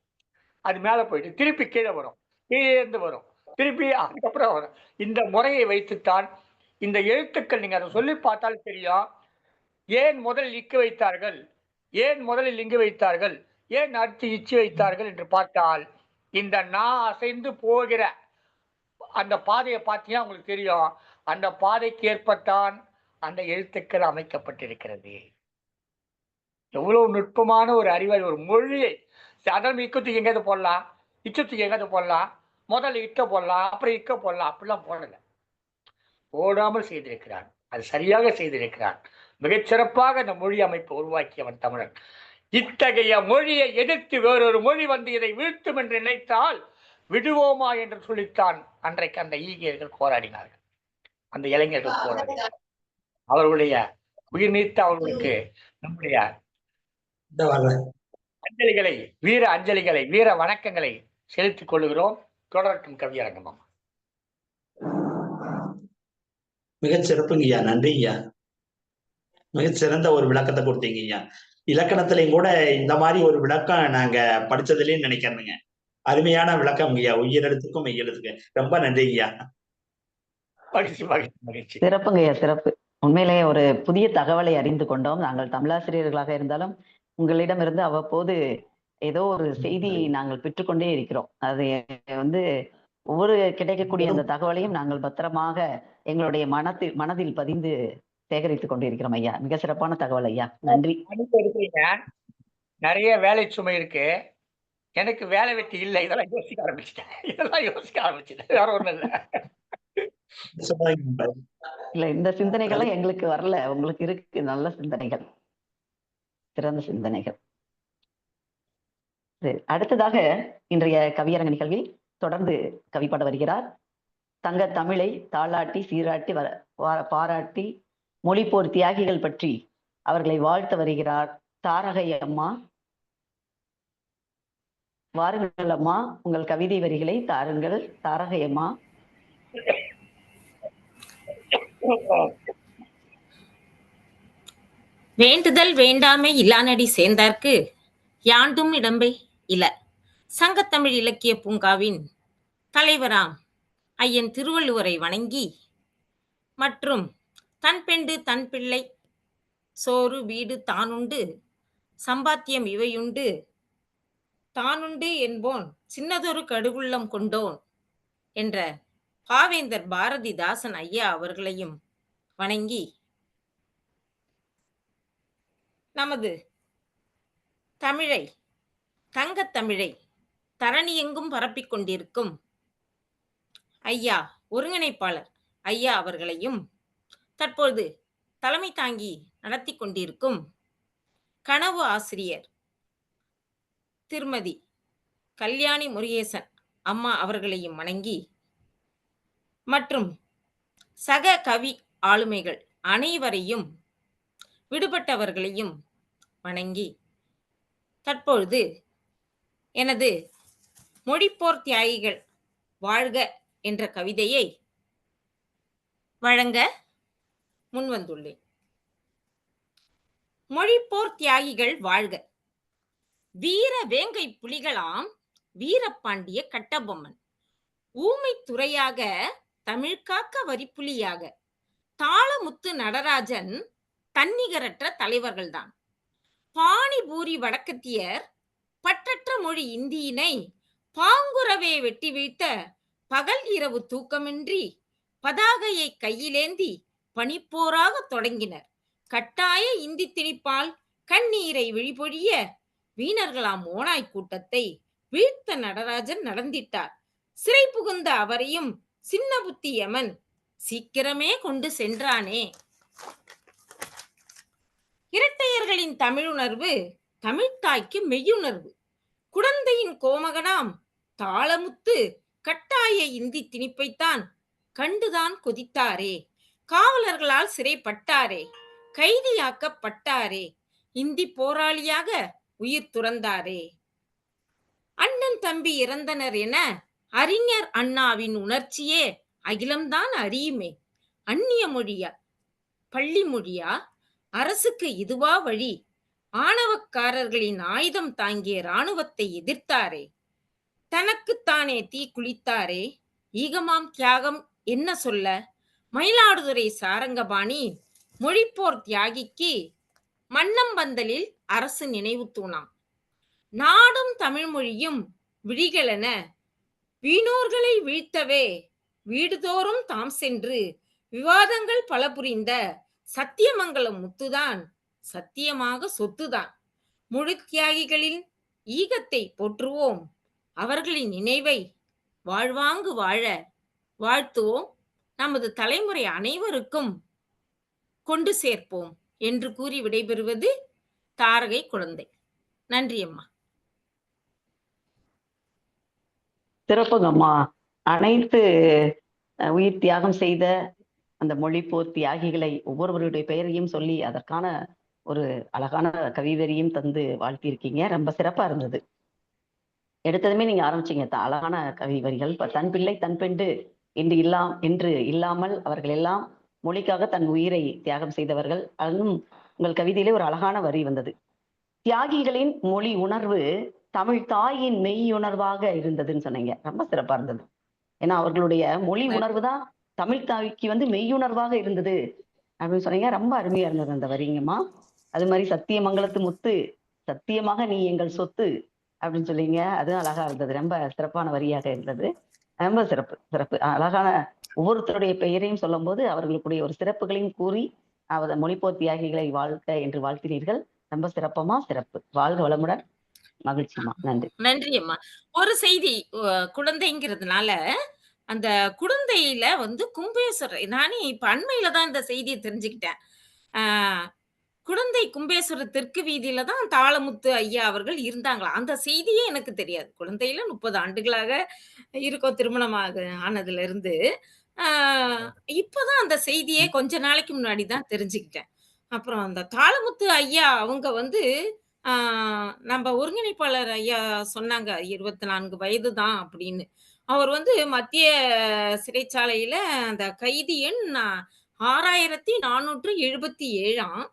அது மேல போயிட்டு திருப்பி கீழே வரும். கீழே இருந்து வரும். திருப்பி அதுக்கப்புறம் வரும். இந்த முறையை வைத்துத்தான் இந்த எழுத்துக்கள் நீங்க அதை சொல்லி பார்த்தால் தெரியும். ஏன் முதலில் இக்கு வைத்தார்கள்? ஏன் முதலில் இங்கு வைத்தார்கள்? ஏன் அடுத்து இச்சு வைத்தார்கள் என்று பார்த்தால், இந்த நா அசைந்து போகிற அந்த பாதையை பார்த்தீங்கன்னா உங்களுக்கு தெரியும். அந்த பாதைக்கு ஏற்பத்தான் அந்த எழுத்துக்கள் அமைக்கப்பட்டிருக்கிறது. எவ்வளவு நுட்பமான ஒரு அறிவாளி ஒரு மொழியை சாதாரண இக்கத்துக்கு எங்கேயாவது போடலாம், இச்சத்துக்கு எங்கேயாவது போடலாம், முதல்ல இக்க போடலாம், அப்புறம் இக்க போடலாம், அப்படிலாம் போடல. போடாமல் செய்திருக்கிறான். அது சரியாக செய்திருக்கிறான். மிகச்சிறப்பாக அந்த மொழி அமைப்பு உருவாக்கியவன் தமிழன். இத்தகைய மொழியை எதிர்த்து வேறொரு மொழி வந்து இதை வீழ்த்தும் என்று நினைத்தால் விடுவோமா என்று சொல்லித்தான் அன்றைக்கு அந்த ஈகியர்கள் போராடினார்கள். அந்த இளைஞர்கள் போராடினார்கள். அவர்களுடைய உயிர் நீத்த அவர்களுக்கு நம்முடைய அஞ்சலிகளை, வீர அஞ்சலிகளை, வீர வணக்கங்களை செலுத்திக் கொள்கிறோம். தொடரட்டும் கவியரங்கம். மிகச் சிறப்புங்கய்யா, நன்றிங்கய்யா. மிகச்சிறந்த ஒரு விளக்கத்தை கொடுத்தீங்கய்யா. இலக்கணத்திலையும் கூட இந்த மாதிரி ஒரு விளக்கம் நாங்க படிச்சதுலயும் நினைக்கிறேனுங்க. அருமையான விளக்கம் ஐயா, உயிரெழுத்துக்கும் மெய்யெழுத்துக்கும். ரொம்ப நன்றிங்கய்யா. மகிழ்ச்சி, மகிழ்ச்சி, மகிழ்ச்சி. சிறப்புங்கய்யா, சிறப்பு. உண்மையிலேயே ஒரு புதிய தகவலை அறிந்து கொண்டோம். நாங்கள் தமிழாசிரியர்களாக இருந்தாலும் உங்களிடமிருந்து அவ்வப்போது ஏதோ ஒரு செய்தி நாங்கள் பெற்றுக்கொண்டே இருக்கிறோம். அது வந்து ஒவ்வொரு கிடைக்கக்கூடிய அந்த தகவலையும் நாங்கள் பத்திரமாக எங்களுடைய மனதில் பதிந்து சேகரித்துக் கொண்டிருக்கிறோம் ஐயா. மிக சிறப்பான தகவல் ஐயா, நன்றி. நிறைய வேலை சுமை இருக்கு. எனக்கு வேலை வெட்டி இல்லை. இதெல்லாம் யோசிக்க ஆரம்பிச்சிட்டேன். வேற ஒண்ணும் இல்ல. இல்ல, இந்த சிந்தனைகள்லாம் எங்களுக்கு வரல. உங்களுக்கு இருக்கு நல்ல சிந்தனைகள், சிறந்த சிந்தனைகள். அடுத்ததாக இன்றைய கவியரங்க நிகழ்வில் தொடர்ந்து கவிப்பாட வருகிறார். தங்க தமிழை தாளாட்டி சீராட்டி பாராட்டி மொழிப்போர் தியாகிகள் பற்றி அவர்களை வாழ்த்த வருகிறார் தாரகை அம்மா. வாருங்கள் அம்மா, உங்கள் கவிதை வரிகளை தாருங்கள் தாரகை அம்மா. வேண்டுதல் வேண்டாமை இல்லானடி சேர்ந்தார்க்கு யாண்டும் இடம்பை இல. சங்கத்தமிழ் இலக்கிய பூங்காவின் தலைவராம் ஐயன் திருவள்ளுவரை வணங்கி மற்றும் தன் பெண்டு தன் பிள்ளை சோறு வீடு தானுண்டு சம்பாத்தியம் இவையுண்டு தானுண்டு என்போன் சின்னதொரு கடுகுள்ளம் கொண்டோன் என்ற பாவேந்தர் பாரதிதாசன் ஐயா அவர்களையும் வணங்கி, நமது தமிழை, தங்கத் தமிழை தரணியெங்கும் பரப்பிக் கொண்டிருக்கும் ஐயா ஒருங்கிணைப்பாளர் ஐயா அவர்களையும், தற்போது தலைமை தாங்கி நடத்தி கொண்டிருக்கும் கனவு ஆசிரியர் திருமதி கல்யாணி முருகேசன் அம்மா அவர்களையும் வணங்கி, மற்றும் சக கவி ஆளுமைகள் அனைவரையும், விடுபட்டவர்களையும் வணங்கி, தற்பொழுது எனது மொழிப்போர் தியாகிகள் வாழ்க என்ற கவிதையை வழங்க முன்வந்துள்ளேன். மொழிப்போர் தியாகிகள் வாழ்க. வீர வேங்கை புலிகளாம் வீரபாண்டிய கட்டபொம்மன், ஊமை துறையாக தமிழ்காக்க வரிப்புலியாக தாளமுத்து நடராஜன் தன்னிகரற்ற தலைவர்கள்தான். பாணிபூரி வடக்கத்தியர் பற்றற்ற மொழி இந்தியினை பாங்குறவே வெட்டி வீழ்த்த பகல் இரவு தூக்கமின்றி பதாகையை கையிலேந்தி பனிப்போராக தொடங்கினர். கட்டாய இந்தி திணிப்பால் கண்ணீரை விழிபொழிய வீணர்களாம் ஓனாய் கூட்டத்தை வீழ்த்த நடராஜன் நடந்திட்டார். சிறை புகுந்த அவரையும் சின்ன புத்தி யமன் சீக்கிரமே கொண்டு சென்றானே. இரட்டையர்களின் தமிழுணர்வு தமிழ்த்தாய்க்கு மெய்யுணர்வு. குடந்தையின் கோமகனாம் தாளமுத்து கட்டாய இந்தி திணிப்பைத்தான் கண்டுதான் கொதித்தாரே. காவலர்களால் சிறைப்பட்டாரே, கைதியாக்கப்பட்டாரே, இந்தி போராளியாக உயிர் துறந்தாரே. அண்ணன் தம்பி இறந்தனர் என அறிஞர் அண்ணாவின் உணர்ச்சியே அகிலம்தான் அறியுமே. அந்நிய மொழியா, பள்ளி மொழியா, அரசுக்கு இதுவா வழி? ஆணவக்காரர்களின் ஆயுதம் தாங்கிய இராணுவத்தை எதிர்த்தாரே, தனக்குத்தானே தீ குளித்தாரே. ஈகமாம் தியாகம் என்ன சொல்ல? மயிலாடுதுறை சாரங்கபாணி மொழிப்போர் தியாகிக்கு மன்னம்பந்தலில் அரசு நினைவு தூணாம். நாடும் தமிழ் மொழியும் விழிகளென வீணோர்களை வீழ்த்தவே வீடுதோறும் தாம் சென்று விவாதங்கள் பல புரிந்த சத்தியமங்கலம் முத்துதான் சத்தியமாக சொத்துதான். மொழி தியாகிகளின் ஈகத்தை போற்றுவோம், அவர்களின் நினைவை வாழ்வாங்கு வாழ வாழ்த்துவோம், நமது தலைமுறை அனைவருக்கும் கொண்டு சேர்ப்போம் என்று கூறி விடைபெறுவது தாரகை குழந்தை. நன்றி அம்மா. சிறப்புங்கம்மா. அனைத்து உயிர் தியாகம் செய்த அந்த மொழிப்போர் தியாகிகளை ஒவ்வொருவருடைய பெயரையும் சொல்லி அதற்கான ஒரு அழகான கவிவரியும் தந்து வாழ்த்தியிருக்கீங்க. ரொம்ப சிறப்பா இருந்தது. எடுத்ததுமே நீங்க ஆரம்பிச்சீங்க அழகான கவிவரிகள். இப்ப தன் பிள்ளை தன் பெண்டு என்று இல்லாமல் அவர்கள் எல்லாம் மொழிக்காக தன் உயிரை தியாகம் செய்தவர்கள். அதுவும் உங்கள் கவிதையிலே ஒரு அழகான வரி வந்தது. தியாகிகளின் மொழி உணர்வு தமிழ் தாயின் மெய் உணர்வாக இருந்ததுன்னு சொன்னீங்க. ரொம்ப சிறப்பா இருந்தது. ஏன்னா அவர்களுடைய மொழி உணர்வு தான் தமிழ் தாய்க்கு மெய்யுணர்வாக இருந்தது அப்படின்னு சொன்னீங்க. ரொம்ப அருமையா இருந்தது அந்த வரிங்கம்மா. அது மாதிரி சத்தியமங்கலத்து முத்து சத்தியமாக நீ எங்கள் சொத்து அப்படின்னு சொல்லிங்க. அதுவும் அழகா இருந்தது. ரொம்ப சிறப்பான வரியாக இருந்தது. ரொம்ப சிறப்பு அழகான ஒவ்வொருத்தருடைய பெயரையும் சொல்லும் போது அவர்களுக்குடைய ஒரு சிறப்புகளையும் கூறி மொழிப்போர் தியாகிகளை வாழ்க என்று வாழ்த்தினீர்கள். ரொம்ப சிறப்பு. வாழ்க வளமுடன். மகிழ்ச்சிமா. நன்றி. நன்றி அம்மா. ஒரு செய்தி, குழந்தைங்கிறதுனால அந்த குழந்தையில கும்பேஸ்வரர், நானே இப்ப அண்மையில தான் இந்த செய்தியை தெரிஞ்சுக்கிட்டேன். குழந்தை கும்பேஸ்வரர் தெற்கு வீதியில தான் தாளமுத்து ஐயா அவர்கள் இருந்தாங்களாம். அந்த செய்தியே எனக்கு தெரியாது. குழந்தையில 30 ஆண்டுகளாக இருக்கோம் திருமணமாக ஆனதுல இருந்து. இப்பதான் அந்த செய்தியே கொஞ்ச நாளைக்கு முன்னாடி தான் தெரிஞ்சுக்கிட்டேன். அப்புறம் அந்த தாளமுத்து ஐயா அவங்க நம்ம ஒருங்கிணைப்பாளர் ஐயா சொன்னாங்க 24 வயது தான் அப்படின்னு. அவர் மத்திய சிறைச்சாலையில அந்த கைதி எண் 6477ஆம்.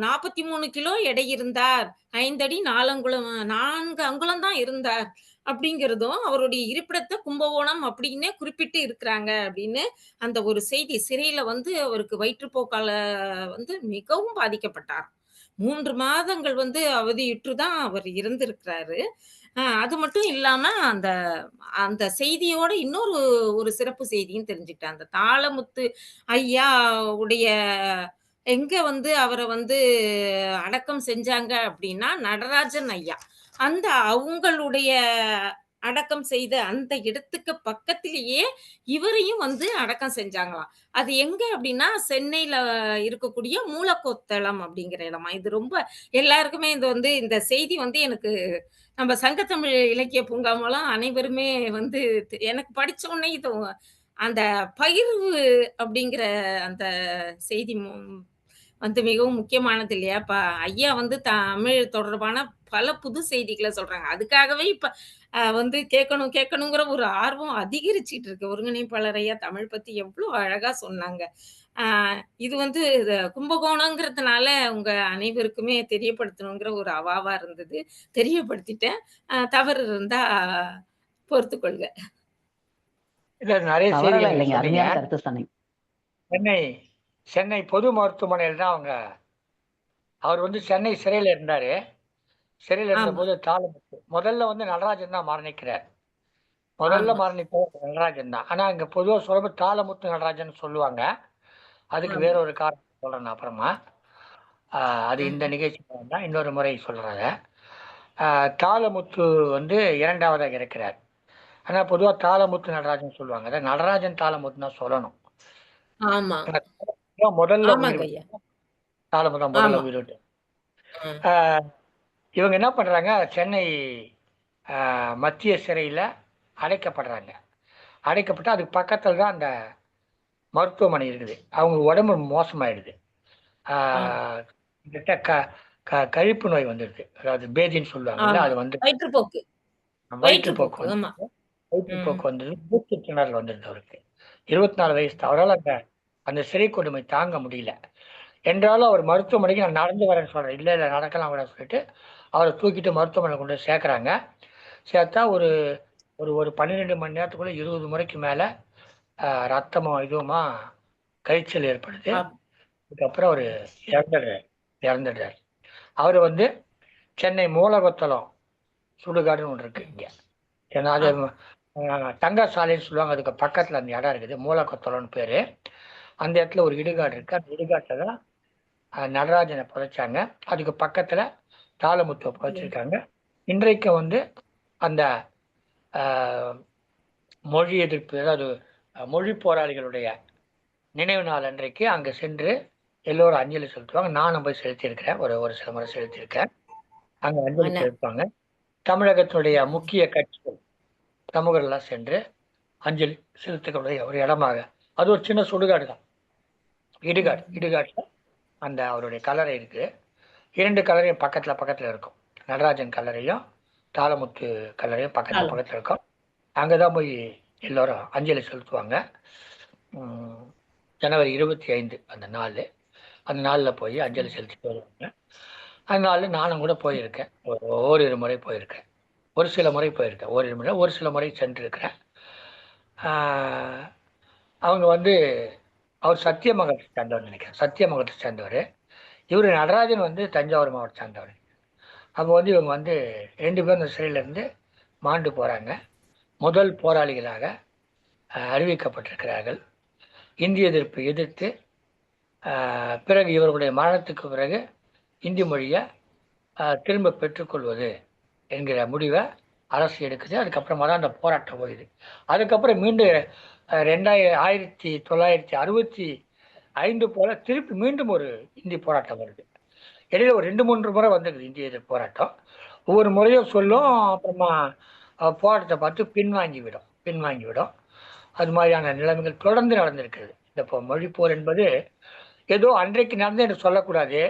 43 கிலோ எடை இருந்தார். 5 அடி 4 அங்குலம் தான் இருந்தார் அப்படிங்கிறதும், அவருடைய இருப்பிடத்தை கும்பகோணம் அப்படின்னே குறிப்பிட்டு இருக்கிறாங்க அப்படின்னு அந்த ஒரு செய்தி. சிறையில அவருக்கு வயிற்றுப்போக்கால மிகவும் பாதிக்கப்பட்டார். 3 மாதங்கள் வந்து அவதியுற்று தான் அவர் இருந்திருக்கிறாரு. அது மட்டும் இல்லாம அந்த அந்த செய்தியோட இன்னொரு ஒரு சிறப்பு செய்தியும் தெரிஞ்சுக்கிட்டேன். அந்த தாளமுத்து ஐயா உடைய எங்க வந்து அவர வந்து அடக்கம் செஞ்சாங்க அப்டின்னா, நடராஜன் ஐயா. அந்த அவங்களுடைய அடக்கம் செய்த அந்த இடத்துக்கு பக்கத்திலேயே இவரையும் வந்து அடக்கம் செஞ்சாங்களாம். அது எங்க அப்டின்னா, சென்னையில இருக்கக்கூடிய மூலக்கொத்தளம் அப்டிங்கிற இடமா. இது ரொம்ப எல்லாருக்குமே இது வந்து இந்த செய்தி வந்து எனக்கு நம்ம சங்கத்தமிழ் இலக்கிய பூங்கா மூலம் அனைவருமே வந்து எனக்கு படிச்ச உடனே இது அந்த பகிர்வு அப்டிங்கிற அந்த செய்தி வந்து மிகவும் முக்கியமானது இல்லையா? இப்ப ஐயா வந்து தமிழ் தொடர்பான பல புது செய்திகள சொல்றாங்க. அதுக்காகவே இப்ப வந்து கேட்கணும் கேட்கணுங்கிற ஒரு ஆர்வம் அதிகரிச்சுட்டு இருக்கு. ஒருங்கிணைப்பாளர் ஐயா தமிழ் பத்தி எவ்ளோ அழகா சொன்னாங்க. ஆ இது வந்து கும்பகோணம்ங்கிறதுனால உங்க அனைவருக்குமே தெரியப்படுத்தணுங்கிற ஒரு அவாவா இருந்தது. தெரியப்படுத்திட்டேன். தவறு இருந்தா பொறுத்துக்கொள்க. இல்ல நிறைய செய்திகள் தவறெல்லாம் நீங்க இல்லைங்க. சொன்னீங்க. அருமையான கருத்து சொன்னீங்க. சென்னை சென்னை பொது மருத்துவமனையில் தான் அவர் வந்து சென்னை சிறையில இருந்தாரு. சிறையில ஆமா, இருந்தபோது தாளமுத்து முதல்ல வந்து நடராஜன் தான் மரணிக்கிறார். முதல்ல ஆமா, மரணித்தவர் நடராஜன் தான். ஆனா இங்க பொதுவா சொல்லும்போது தாளமுத்து நடராஜன் சொல்லுவாங்க. அதுக்கு வேற ஆமா. ஒரு காரணம் சொல்றேன் நான் அப்புறமா. ஆ அது இந்த ம். நிகழ்ச்சி வேண்டாம். இன்னொரு முறை சொல்றேன் அத. தாளமுத்து வந்து 2வதாக இருக்கிறார். ஆனா பொதுவா தாளமுத்து நடராஜன் சொல்லுவாங்க. அதான் நடராஜன் தாளமுத்துன்னு தான் சொல்லணும். ஆமா. ஏன்னா தாளமுத்து தான் முதல்ல உயிர் ஆமாங்க ஐயா. விட்டார். தாளமுத்து தான் முதல்ல ஆமா. உயிர் விட்டார். ம். ஆ இவங்க என்ன பண்றாங்க, சென்னை மத்திய சிறையில அடைக்கப்படுறாங்க. அடைக்கப்பட்டு அதுக்கு பக்கத்துல தான் அந்த மருத்துவமனை இருக்குது. அவங்க உடம்பு மோசமாயிடுது. ஆ ஆமா. கிட்ட க க கழிப்பு நோய் வந்துடுது. அதாவது பேதின்னு சொல்லுவாங்கல்ல, ஆமா. அது வந்து வயிற்றுப்போக்கு. வயிற்றுப்போக்கு வயிற்றுப்போக்கு. வந்து ஆமா. ம். வயிற்றுப்போக்கு வந்தது. மூச்சு திணறல் வந்துடுது அவருக்கு. 24 வயசு தான். அவரால அந்த அந்த சிறை கொடுமை தாங்க முடியல. என்றாலும் அவர் மருத்துவமனைக்கு நான் நடந்து வரேன்னு சொல்றேன். இல்ல, இல்ல நடக்கலாம் கூடாதுன்னு சொல்லிட்டு, அவர தூக்கிட்டு மருத்துவமனையில கொண்டு போய் சேர்க்குறாங்க. சேர்த்தா ஒரு ஒரு ஒரு 12 மணி நேரத்துக்குள்ள 20 முறைக்கு மேல ரத்தமும் இதுவுமா கழிச்சல் ஏற்படுது. ஆம். அதுக்கப்புறம் அவரு இறந்துடுறாரு இறந்துடுறாரு. அவரு வந்து சென்னை மூலகொத்தலம் சுடுகாடுன்னு ஒண்ணு இருக்கு இங்க. ஏன்னா அது ஆமா. தங்க சாலைன்னு சொல்லுவாங்க. அதுக்கு பக்கத்துல அந்த இடம் இருக்குது. மூலகொத்தலம்னு பேரு. அந்த இடத்துல ஒரு இடுகாடு இருக்கு. அந்த இடுகாட்டுல தான் நடராஜனை புதைச்சாங்க. அதுக்கு பக்கத்துல தாளமுத்துவ ம். புதைச்சிருக்காங்க. இன்றைக்கு வந்து அந்த அஹ், மொழி எதிர்ப்பு, அதாவது மொழி போராளிகளுடைய நினைவு நாள் அன்றைக்கு அங்க சென்று எல்லோரும் அஞ்சலி செலுத்துவாங்க. நானும் போய் செலுத்தியிருக்கிறேன். ஒரு ஒரு சில முறை செலுத்தியிருக்கேன். அங்க அஞ்சலி அண்ணா. செலுத்துவாங்க. தமிழகத்தினுடைய முக்கிய கட்சிகள் பிரமுகர்கள் எல்லாம் சென்று அஞ்சலி செலுத்தக்கூடிய ஒரு இடமாக, அது ஒரு சின்ன சுடுகாடு தான். இடுகாடு ம். இடுகாட்டுல அந்த அவருடைய கல்லறை இருக்கு. 2 கல்லறையும் பக்கத்துல பக்கத்துல இருக்கும். நடராஜன் கல்லறையும் தாளமுத்து கல்லறையும் பக்கத்துல காலம். பக்கத்துல இருக்கும். அங்கதான் போய் எல்லோரும் அஞ்சலி செலுத்துவாங்க. உம், ஜனவரி 25 அந்த நாள். அந்த நாளில் போய் அஞ்சலி செலுத்திட்டு வருவாங்க. அந்த நாள் நானும் கூட போயிருக்கேன். ஓரிரு முறை போயிருக்கேன். ஒரு சில முறை போயிருக்கேன். ஓரிரு முறை, ஒரு சில முறை சென்றிருக்கிறேன். ஆஹ் அவங்க வந்து அவர் சத்தியமங்கலத்தை சேர்ந்தவர் நினைக்கிறேன். சத்தியமங்கலத்தை சேர்ந்தவர். இவர் நடராஜன் வந்து தஞ்சாவூர் மாவட்டத்தை சேர்ந்தவர். அப்போ வந்து இவங்க வந்து 2 பேரும் இந்த சிறையிலேருந்து மாண்டு போகிறாங்க. முதல் போராளிகளாக அறிவிக்கப்பட்டிருக்கிறார்கள். இந்திய எதிர்ப்பு எதிர்த்து பிறகு இவர்களுடைய மரணத்துக்கு பிறகு இந்தி மொழியை திரும்ப பெற்றுக்கொள்வது என்கிற முடிவை அரசு எடுக்குது. அதுக்கப்புறமா தான் அந்த போராட்டம் போகுது. அதுக்கப்புறம் மீண்டும் 1965 போல திருப்பி மீண்டும் ஒரு இந்தி போராட்டம் வருது. இடையில ஒரு 2-3 முறை வந்திருக்குது இந்திய எதிர்ப்பு போராட்டம். ஒவ்வொரு முறையும் சொல்லும். அப்புறமா போராட்டத்தை பார்த்து பின்வாங்கிவிடும். அது மாதிரியான நிலைமைகள் தொடர்ந்து நடந்திருக்கிறது. இந்த மொழிப்போர் என்பது ஏதோ அன்றைக்கு நடந்து என்று சொல்லக்கூடாது.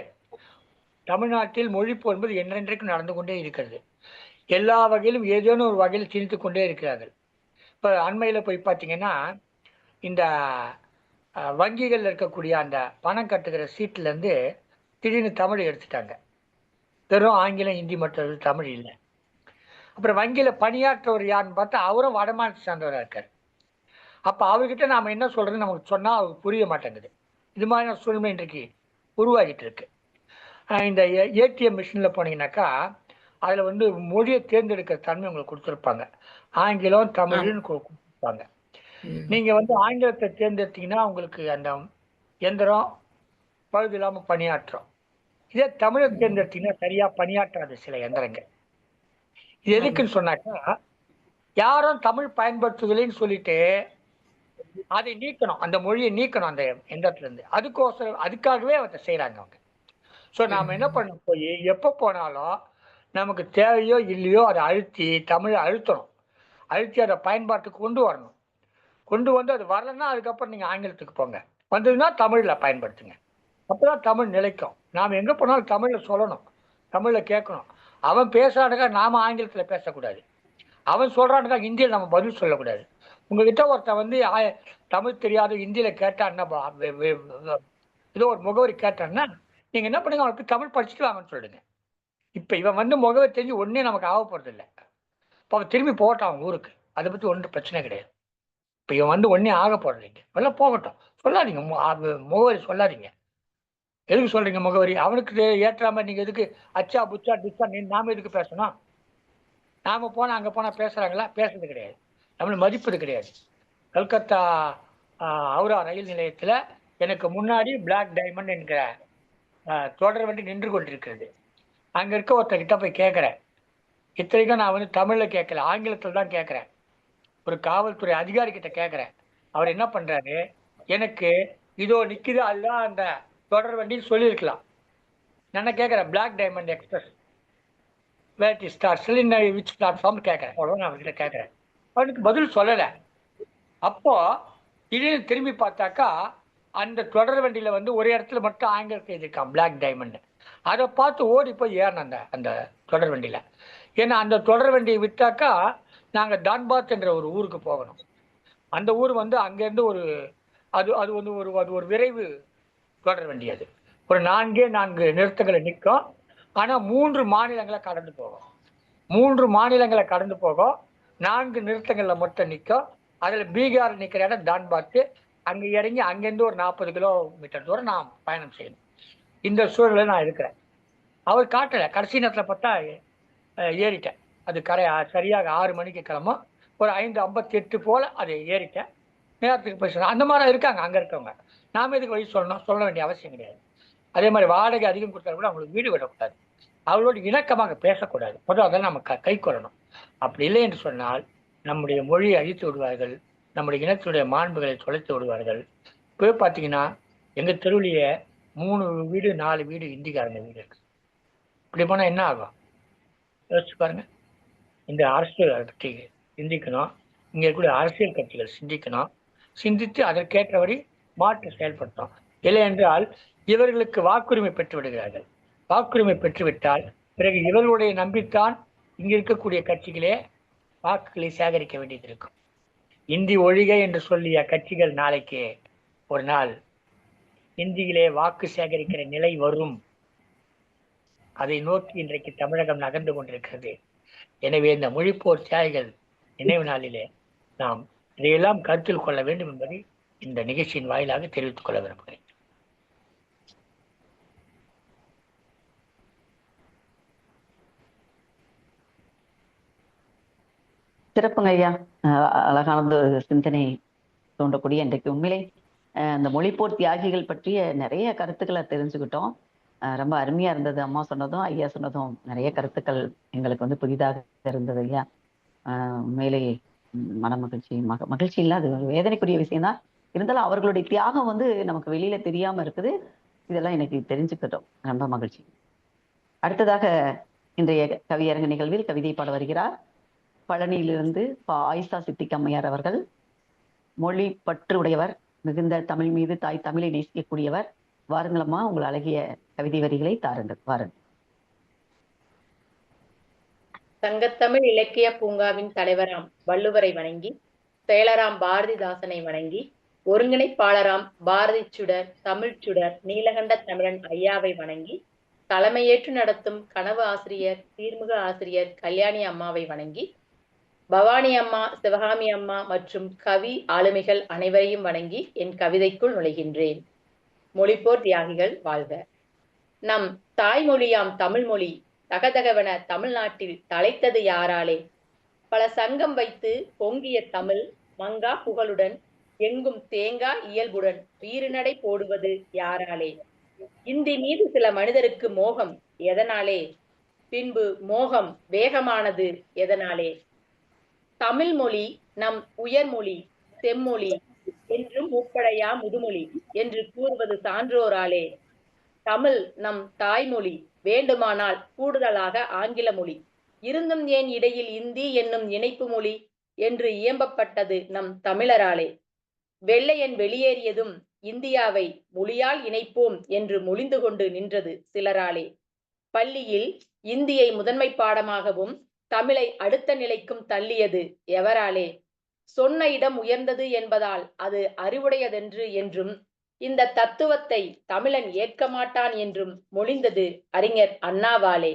தமிழ்நாட்டில் மொழிப்போர் என்பது என்றென்றைக்கும் நடந்து கொண்டே இருக்கிறது. எல்லா வகையிலும் ஏதேனும் ஒரு வகையில் திணித்து கொண்டே இருக்கிறார்கள். இப்போ அண்மையில் போய் பார்த்தீங்கன்னா, இந்த வங்கிகள் இருக்கக்கூடிய அந்த பணம் கட்டுகிற சீட்லேருந்து திடீர்னு தமிழ் எடுத்துட்டாங்க. வெறும் ஆங்கிலம், ஹிந்தி மட்டும், தமிழ் இல்லை. அப்புறம் வங்கியில் பணியாற்றவர் யாருன்னு பார்த்தா அவரும் வடமாநிலத்தை சார்ந்தவராக இருக்கார். அப்போ அவர்கிட்ட நாம் என்ன சொல்கிறதுன்னு நமக்கு சொன்னால் அவருக்கு புரிய மாட்டேங்குது. இது மாதிரியான சூழ்நிலை இன்றைக்கு உருவாகிட்டு இருக்கு. இந்த ஏடிஎம் மிஷினில் போனீங்கன்னாக்கா அதில் வந்து மொழியை தேர்ந்தெடுக்கிற தன்மை உங்களுக்கு கொடுத்துருப்பாங்க. ஆங்கிலம், தமிழ்னு கொடுத்துருப்பாங்க. நீங்கள் வந்து ஆங்கிலத்தை தேர்ந்தெடுத்தீங்கன்னா உங்களுக்கு அந்த எந்திரம் பழுது இல்லாமல் பணியாற்றும். இதே தமிழை தேர்ந்தெடுத்தீங்கன்னா சரியாக பணியாற்றாது சில எந்திரங்கள். இது எதுக்குன்னு சொன்னாக்கா, யாரும் தமிழ் பயன்படுத்துதலைன்னு சொல்லிட்டு அதை நீக்கணும், அந்த மொழியை நீக்கணும் அந்த எந்திரத்துலேருந்து. அதுக்காகவே அதை செய்கிறாங்க அவங்க. ஸோ நாம் என்ன பண்ண போய் எப்போ போனாலும் நமக்கு தேவையோ இல்லையோ அதை அழுத்தி தமிழை அழுத்தணும், அழுத்தி அதை பயன்பாட்டுக்கு கொண்டு வரணும். கொண்டு வந்து அது வரலன்னா அதுக்கப்புறம் நீங்கள் ஆங்கிலத்துக்கு போங்க, வந்ததுன்னா தமிழில் பயன்படுத்துங்க. அப்போ தான் தமிழ் நிலைக்கும். நாம் எங்கே போனாலும் தமிழில் சொல்லணும், தமிழில் கேட்கணும். அவன் பேசுறானுக்கா நாம் ஆங்கிலத்தில் பேசக்கூடாது, அவன் சொல்கிறானுக்கா ஹிந்தியில் நம்ம பதில் சொல்லக்கூடாது. உங்ககிட்ட ஒருத்தன் வந்து தமிழ் தெரியாத ஹிந்தியில் கேட்டான்னா, ஏதோ ஒரு முகவரி கேட்டான்னா நீங்கள் என்ன பண்ணுங்க, அவனுக்கு தமிழ் படிச்சுட்டு வாங்கன்னு சொல்லிடுங்க. இப்போ இவன் வந்து முகவரி தெரிஞ்சு ஒன்றே நமக்கு ஆக போகிறது இல்லை. இப்போ அவன் திரும்பி போகட்டும் அவன் ஊருக்கு, அதை பற்றி ஒன்றும் பிரச்சனை கிடையாது. இப்போ இவன் வந்து ஒன்றே ஆக போடுறீங்க, எல்லாம் போகட்டும். சொல்லாதீங்க, முகவரி சொல்லாதீங்க. எதுக்கு சொல்கிறீங்க முகவரி? அவனுக்கு ஏற்ற மாதிரி நீங்கள் எதுக்கு அச்சா புச்சா டிச்சா நாம எதுக்கு பேசணும்? நாம் போனால் அங்கே போனால் பேசுகிறாங்களா? பேசுறது கிடையாது, நம்மளை மதிப்பது கிடையாது. கல்கத்தா ஹவுரா ரயில் நிலையத்தில் எனக்கு முன்னாடி பிளாக் டைமண்ட் என்கிற தொடர் வண்டி நின்று கொண்டிருக்கிறது. அங்கே இருக்க ஒருத்தர்கிட்ட போய் கேட்குறேன். இத்தனைக்கும் நான் வந்து தமிழில் கேட்கல, ஆங்கிலத்தில் தான் கேட்குறேன். ஒரு காவல்துறை அதிகாரிகிட்ட கேட்குறேன். அவர் என்ன பண்ணுறாரு, எனக்கு இதோ நிற்குது அதுதான் அந்த தொடர் வண்டின்னு சொல்லியிருக்கலாம். நான் கேட்குறேன், black diamond express where it starts in which platform கேட்குறேன். அவ்வளோ நான் அவர்கிட்ட கேட்குறேன். அவனுக்கு பதில் சொல்லலை. அப்போது திடீர்னு திரும்பி பார்த்தாக்கா அந்த தொடர் வண்டியில் வந்து ஒரு இடத்துல மட்டும் ஆங்கிலத்தில் எழுதியிருக்கான் பிளாக் டைமண்ட். அதை பார்த்து ஓடி போய் ஏறினேன் அந்த தொடர் வண்டியில். ஏன்னா அந்த தொடர் வண்டியை விட்டாக்கா நாங்கள் தான்பாத் என்ற ஒரு ஊருக்கு போகணும். அந்த ஊர் வந்து அங்கேருந்து அது வந்து ஒரு விரைவு தொடர் வண்டி. அது ஒரு 4 நிறுத்தங்களை நிற்கும். ஆனால் 3 மாநிலங்களை கடந்து போகும். 3 மாநிலங்களை கடந்து போகும், 4 நிறுத்தங்களில் மட்டும் நிற்கும். அதில் பீகார் நிற்கிற இடம் தான்பாத்து. அங்கே இறங்கி அங்கேருந்து ஒரு 40 கிலோமீட்டர் தூரம் நான் பயணம் செய்யணும். இந்த சூழலில் நான் இருக்கிறேன். அவர் காட்டலை. கடைசி நேரத்தில் பார்த்தா ஏறிட்டேன். அது சரியாக 6 மணிக்கு கிளம்பும். ஒரு 5:58 போல் அதை ஏறிட்டேன். நேரத்துக்கு போய் சொன்னேன். அந்த மாதிரி இருக்காங்க அங்கே இருக்கவங்க. நாம் எதுக்கு வழி சொல்லணும்? சொல்ல வேண்டிய அவசியம் கிடையாது. அதே மாதிரி வாடகை அதிகம் கொடுத்தா கூட அவங்களுக்கு வீடு விடக்கூடாது, அவங்களோட இணக்கமாக பேசக்கூடாது. முதல்ல அதெல்லாம் நம்ம கை கொள்ளணும். அப்படி இல்லை என்று சொன்னால் நம்முடைய மொழியை அழித்து விடுவார்கள், நம்முடைய இனத்தினுடைய மாண்புகளை தொலைத்து விடுவார்கள். இப்போ பார்த்தீங்கன்னா எங்கள் தெருவிலேயே 3 வீடு 4 வீடு இந்திக்காரங்க வீடு இருக்கு. இப்படி போனால் என்ன ஆகும் யோசிச்சு பாருங்க. இந்த அரசியல் பற்றி சிந்திக்கணும், இங்கே இருக்கக்கூடிய அரசியல் கட்சிகள் சிந்திக்கணும். சிந்தித்து அதற்கேற்றபடி மாற்று செயல்படுத்தணும். இல்லை என்றால் இவர்களுக்கு வாக்குரிமை பெற்று விடுகிறார்கள். வாக்குரிமை பெற்றுவிட்டால் பிறகு இவர்களுடைய நம்பித்தான் இங்கே இருக்கக்கூடிய கட்சிகளே வாக்குகளை சேகரிக்க வேண்டியது இருக்கும். இந்தி ஒழிக என்று சொல்லிய கட்சிகள் நாளைக்கு ஒரு நாள் இந்தியிலே வாக்கு சேகரிக்கிற நிலை வரும். அதை நோக்கி இன்றைக்கு தமிழகம் நகர்ந்து கொண்டிருக்கிறது. எனவே இந்த மொழிப்போர் தியாகிகள் நினைவு நாளிலே நாம் இதையெல்லாம் கருத்தில் கொள்ள வேண்டும் என்பதை இந்த நிகழ்ச்சியின் வாயிலாக தெரிவித்துக் கொள்ள விரும்புகிறேன். சிறப்புங்க ஐயா. அழகானது சிந்தனை தோன்றக்கூடிய இன்றைக்கு உண்மையிலே அந்த மொழிப்போர் தியாகிகள் பற்றிய நிறைய கருத்துக்களை தெரிஞ்சுக்கிட்டோம். ரொம்ப அருமையா இருந்தது. அம்மா சொன்னதும் ஐயா சொன்னதும் நிறைய கருத்துக்கள் எங்களுக்கு வந்து புதிதாக இருந்தது ஐயா. உண்மையிலே மன மகிழ்ச்சி மகிழ்ச்சி இல்லை, அது வேதனைக்குரிய விஷயம்தான். இருந்தாலும் அவர்களுடைய தியாகம் வந்து நமக்கு வெளியில தெரியாம இருக்குது. இதெல்லாம் எனக்கு தெரிஞ்சுக்கிட்டோம். ரொம்ப மகிழ்ச்சி. அடுத்ததாக இன்றைய கவியரங்கு நிகழ்வில் கவிதை பாட வருகிறார் பழனியிலிருந்து ஆயிஷா சித்திக் அம்மையார் அவர்கள். மொழி பற்று உடையவர், மிகுந்த தமிழ் மீது தாய் தமிழை நேசிக்கக்கூடியவர். வாருங்களம்மா, உங்கள் அழகிய கவிதை வரிகளை தாருங்கள். வாருங்கள். சங்கத்தமிழ் இலக்கிய பூங்காவின் தலைவராம் வள்ளுவரை வணங்கி, செயலராம் பாரதிதாசனை வணங்கி, ஒருங்கிணைப்பாளராம் பாரதி சுடர் தமிழ் சுடர் நீலகண்ட தமிழன் ஐயாவை வணங்கி, தலைமையேற்று நடத்தும் கனவு ஆசிரியர் தீர்முக ஆசிரியர் கல்யாணி அம்மாவை வணங்கி, பவானி அம்மா, சிவகாமி அம்மா மற்றும் கவி ஆளுமைகள் அனைவரையும் வணங்கி என் கவிதைக்குள் நுழைகின்றேன். மொழிப்போர் தியாகிகள் வாழ்க. நம் தாய்மொழியாம் தமிழ்மொழி தகதகவென தமிழ்நாட்டில் தலைத்தது யாராலே? பல சங்கம் வைத்து பொங்கிய தமிழ் மங்கா புகழுடன் எங்கும் தேங்கா இயல்புடன் வீறுநடை போடுவது யாராலே? இந்தி மீது சில மனிதருக்கு மோகம் எதனாலே? பின்பு மோகம் வேகமானது எதனாலே? தமிழ் மொழி நம் உயர்மொழி செம்மொழி என்றும் முப்படையா முதுமொழி என்று கூறுவது சான்றோராலே. தமிழ் நம் தாய்மொழி, வேண்டுமானால் கூடுதலாக ஆங்கில மொழி இருந்தும் ஏன் இடையில் இந்தி என்னும் இணைப்பு மொழி என்று இயம்பப்பட்டது நம் தமிழராலே. வெள்ளையன் வெளியேறியதும் இந்தியாவை மொழியால் இணைப்போம் என்று மொழிந்து கொண்டு நின்றது சிலராலே. பள்ளியில் இந்தியை முதன்மை பாடமாகவும் தமிழை அடுத்த நிலைக்கும் தள்ளியது எவராலே? சொன்ன இடம் உயர்ந்தது என்பதால் அது அறிவுடையதென்று என்றும் இந்த தத்துவத்தை தமிழன் ஏற்க மாட்டான் என்றும் மொழிந்தது அறிஞர் அண்ணாவாலே.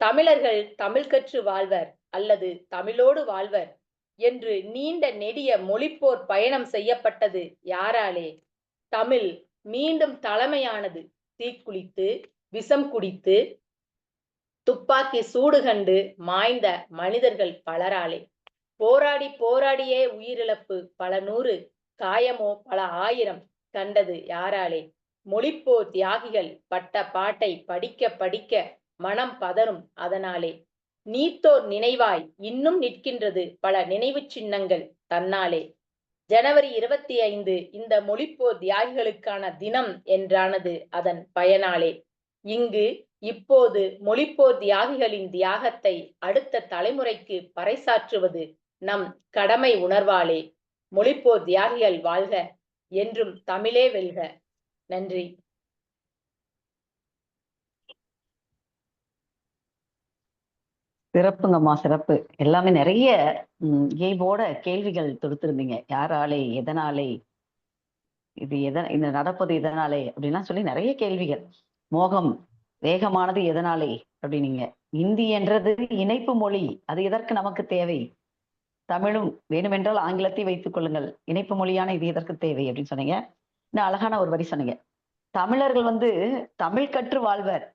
தமிழர்கள் தமிழ் கற்று வாழ்வர் அல்லது தமிழோடு வாழ்வர் என்று நீண்ட நெடிய மொழிப்போர் பயணம் செய்யப்பட்டது யாராலே? தமிழ் மீண்டும் தலைமையானது தீக்குளித்து விஷம் குடித்து துப்பாக்கி சூடு கண்டு மாய்ந்த மனிதர்கள் பலராலே. போராடி போராடியே உயிரிழப்பு பல நூறு, காயமோ பல ஆயிரம் கண்டது யாராலே? மொழிப்போர் தியாகிகள் பட்ட பாட்டை படிக்க படிக்க மனம் பதறும் அதனாலே. நீத்தோர் நினைவாய் இன்னும் நிற்கின்றது பல நினைவு சின்னங்கள் தன்னாலே. ஜனவரி 25 இந்த மொழிப்போர் தியாகிகளுக்கான தினம் என்றானது அதன் பயனாலே. இங்கு இப்போது மொழிப்போர் தியாகிகளின் தியாகத்தை அடுத்த தலைமுறைக்கு பறைசாற்றுவது நம் கடமை உணர்வாலே. மொழிப்போர் தியாகிகள் வாழ்க, என்றும் தமிழே வெல்க. நன்றி. சிறப்புங்கம்மா, சிறப்பு. எல்லாமே நிறைய இயல்போட கேள்விகள் தொடுத்திருந்தீங்க. யாராலே, எதனாலே, இது இந்த நடப்பது எதனாலே அப்படின்லாம் சொல்லி நிறைய கேள்விகள். மோகம் வேகமானது எதனாலே அப்படின்னீங்க. இந்தி என்றது இணைப்பு மொழி, அது எதற்கு நமக்கு தேவை? தமிழும் வேணுமென்றால் ஆங்கிலத்தை வைத்துக் கொள்ளுங்கள், இணைப்பு மொழியான இது எதற்கு தேவை அப்படின்னு சொன்னீங்க. இன்னும் அழகான ஒரு வரி சொன்னீங்க. தமிழர்கள் தமிழ் கற்று வாழ்வர்,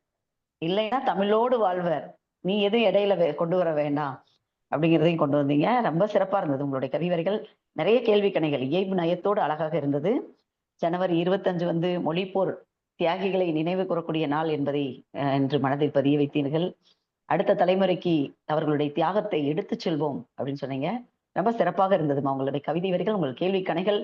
இல்லைன்னா தமிழோடு வாழ்வர், நீ எதுவும் இடையில கொண்டு வர வேண்டாம் அப்படிங்கிறதையும் கொண்டு வந்தீங்க. ரொம்ப சிறப்பா இருந்தது உங்களுடைய கவிவரிகள். நிறைய கேள்வி கணைகள் இயல்பு நயத்தோடு அழகாக இருந்தது. ஜனவரி 25 மொழிப்போர் தியாகிகளை நினைவு கூறக்கூடிய நாள் என்பதை இன்று மனதில் பதிய வைத்தீர்கள். அடுத்த தலைமுறைக்கு அவர்களுடைய தியாகத்தை எடுத்துச் செல்வோம் அப்படின்னு சொன்னீங்க. ரொம்ப சிறப்பாக இருந்ததுமா உங்களுடைய கவிதை வரிகள், உங்கள் கேள்வி கணைகள்.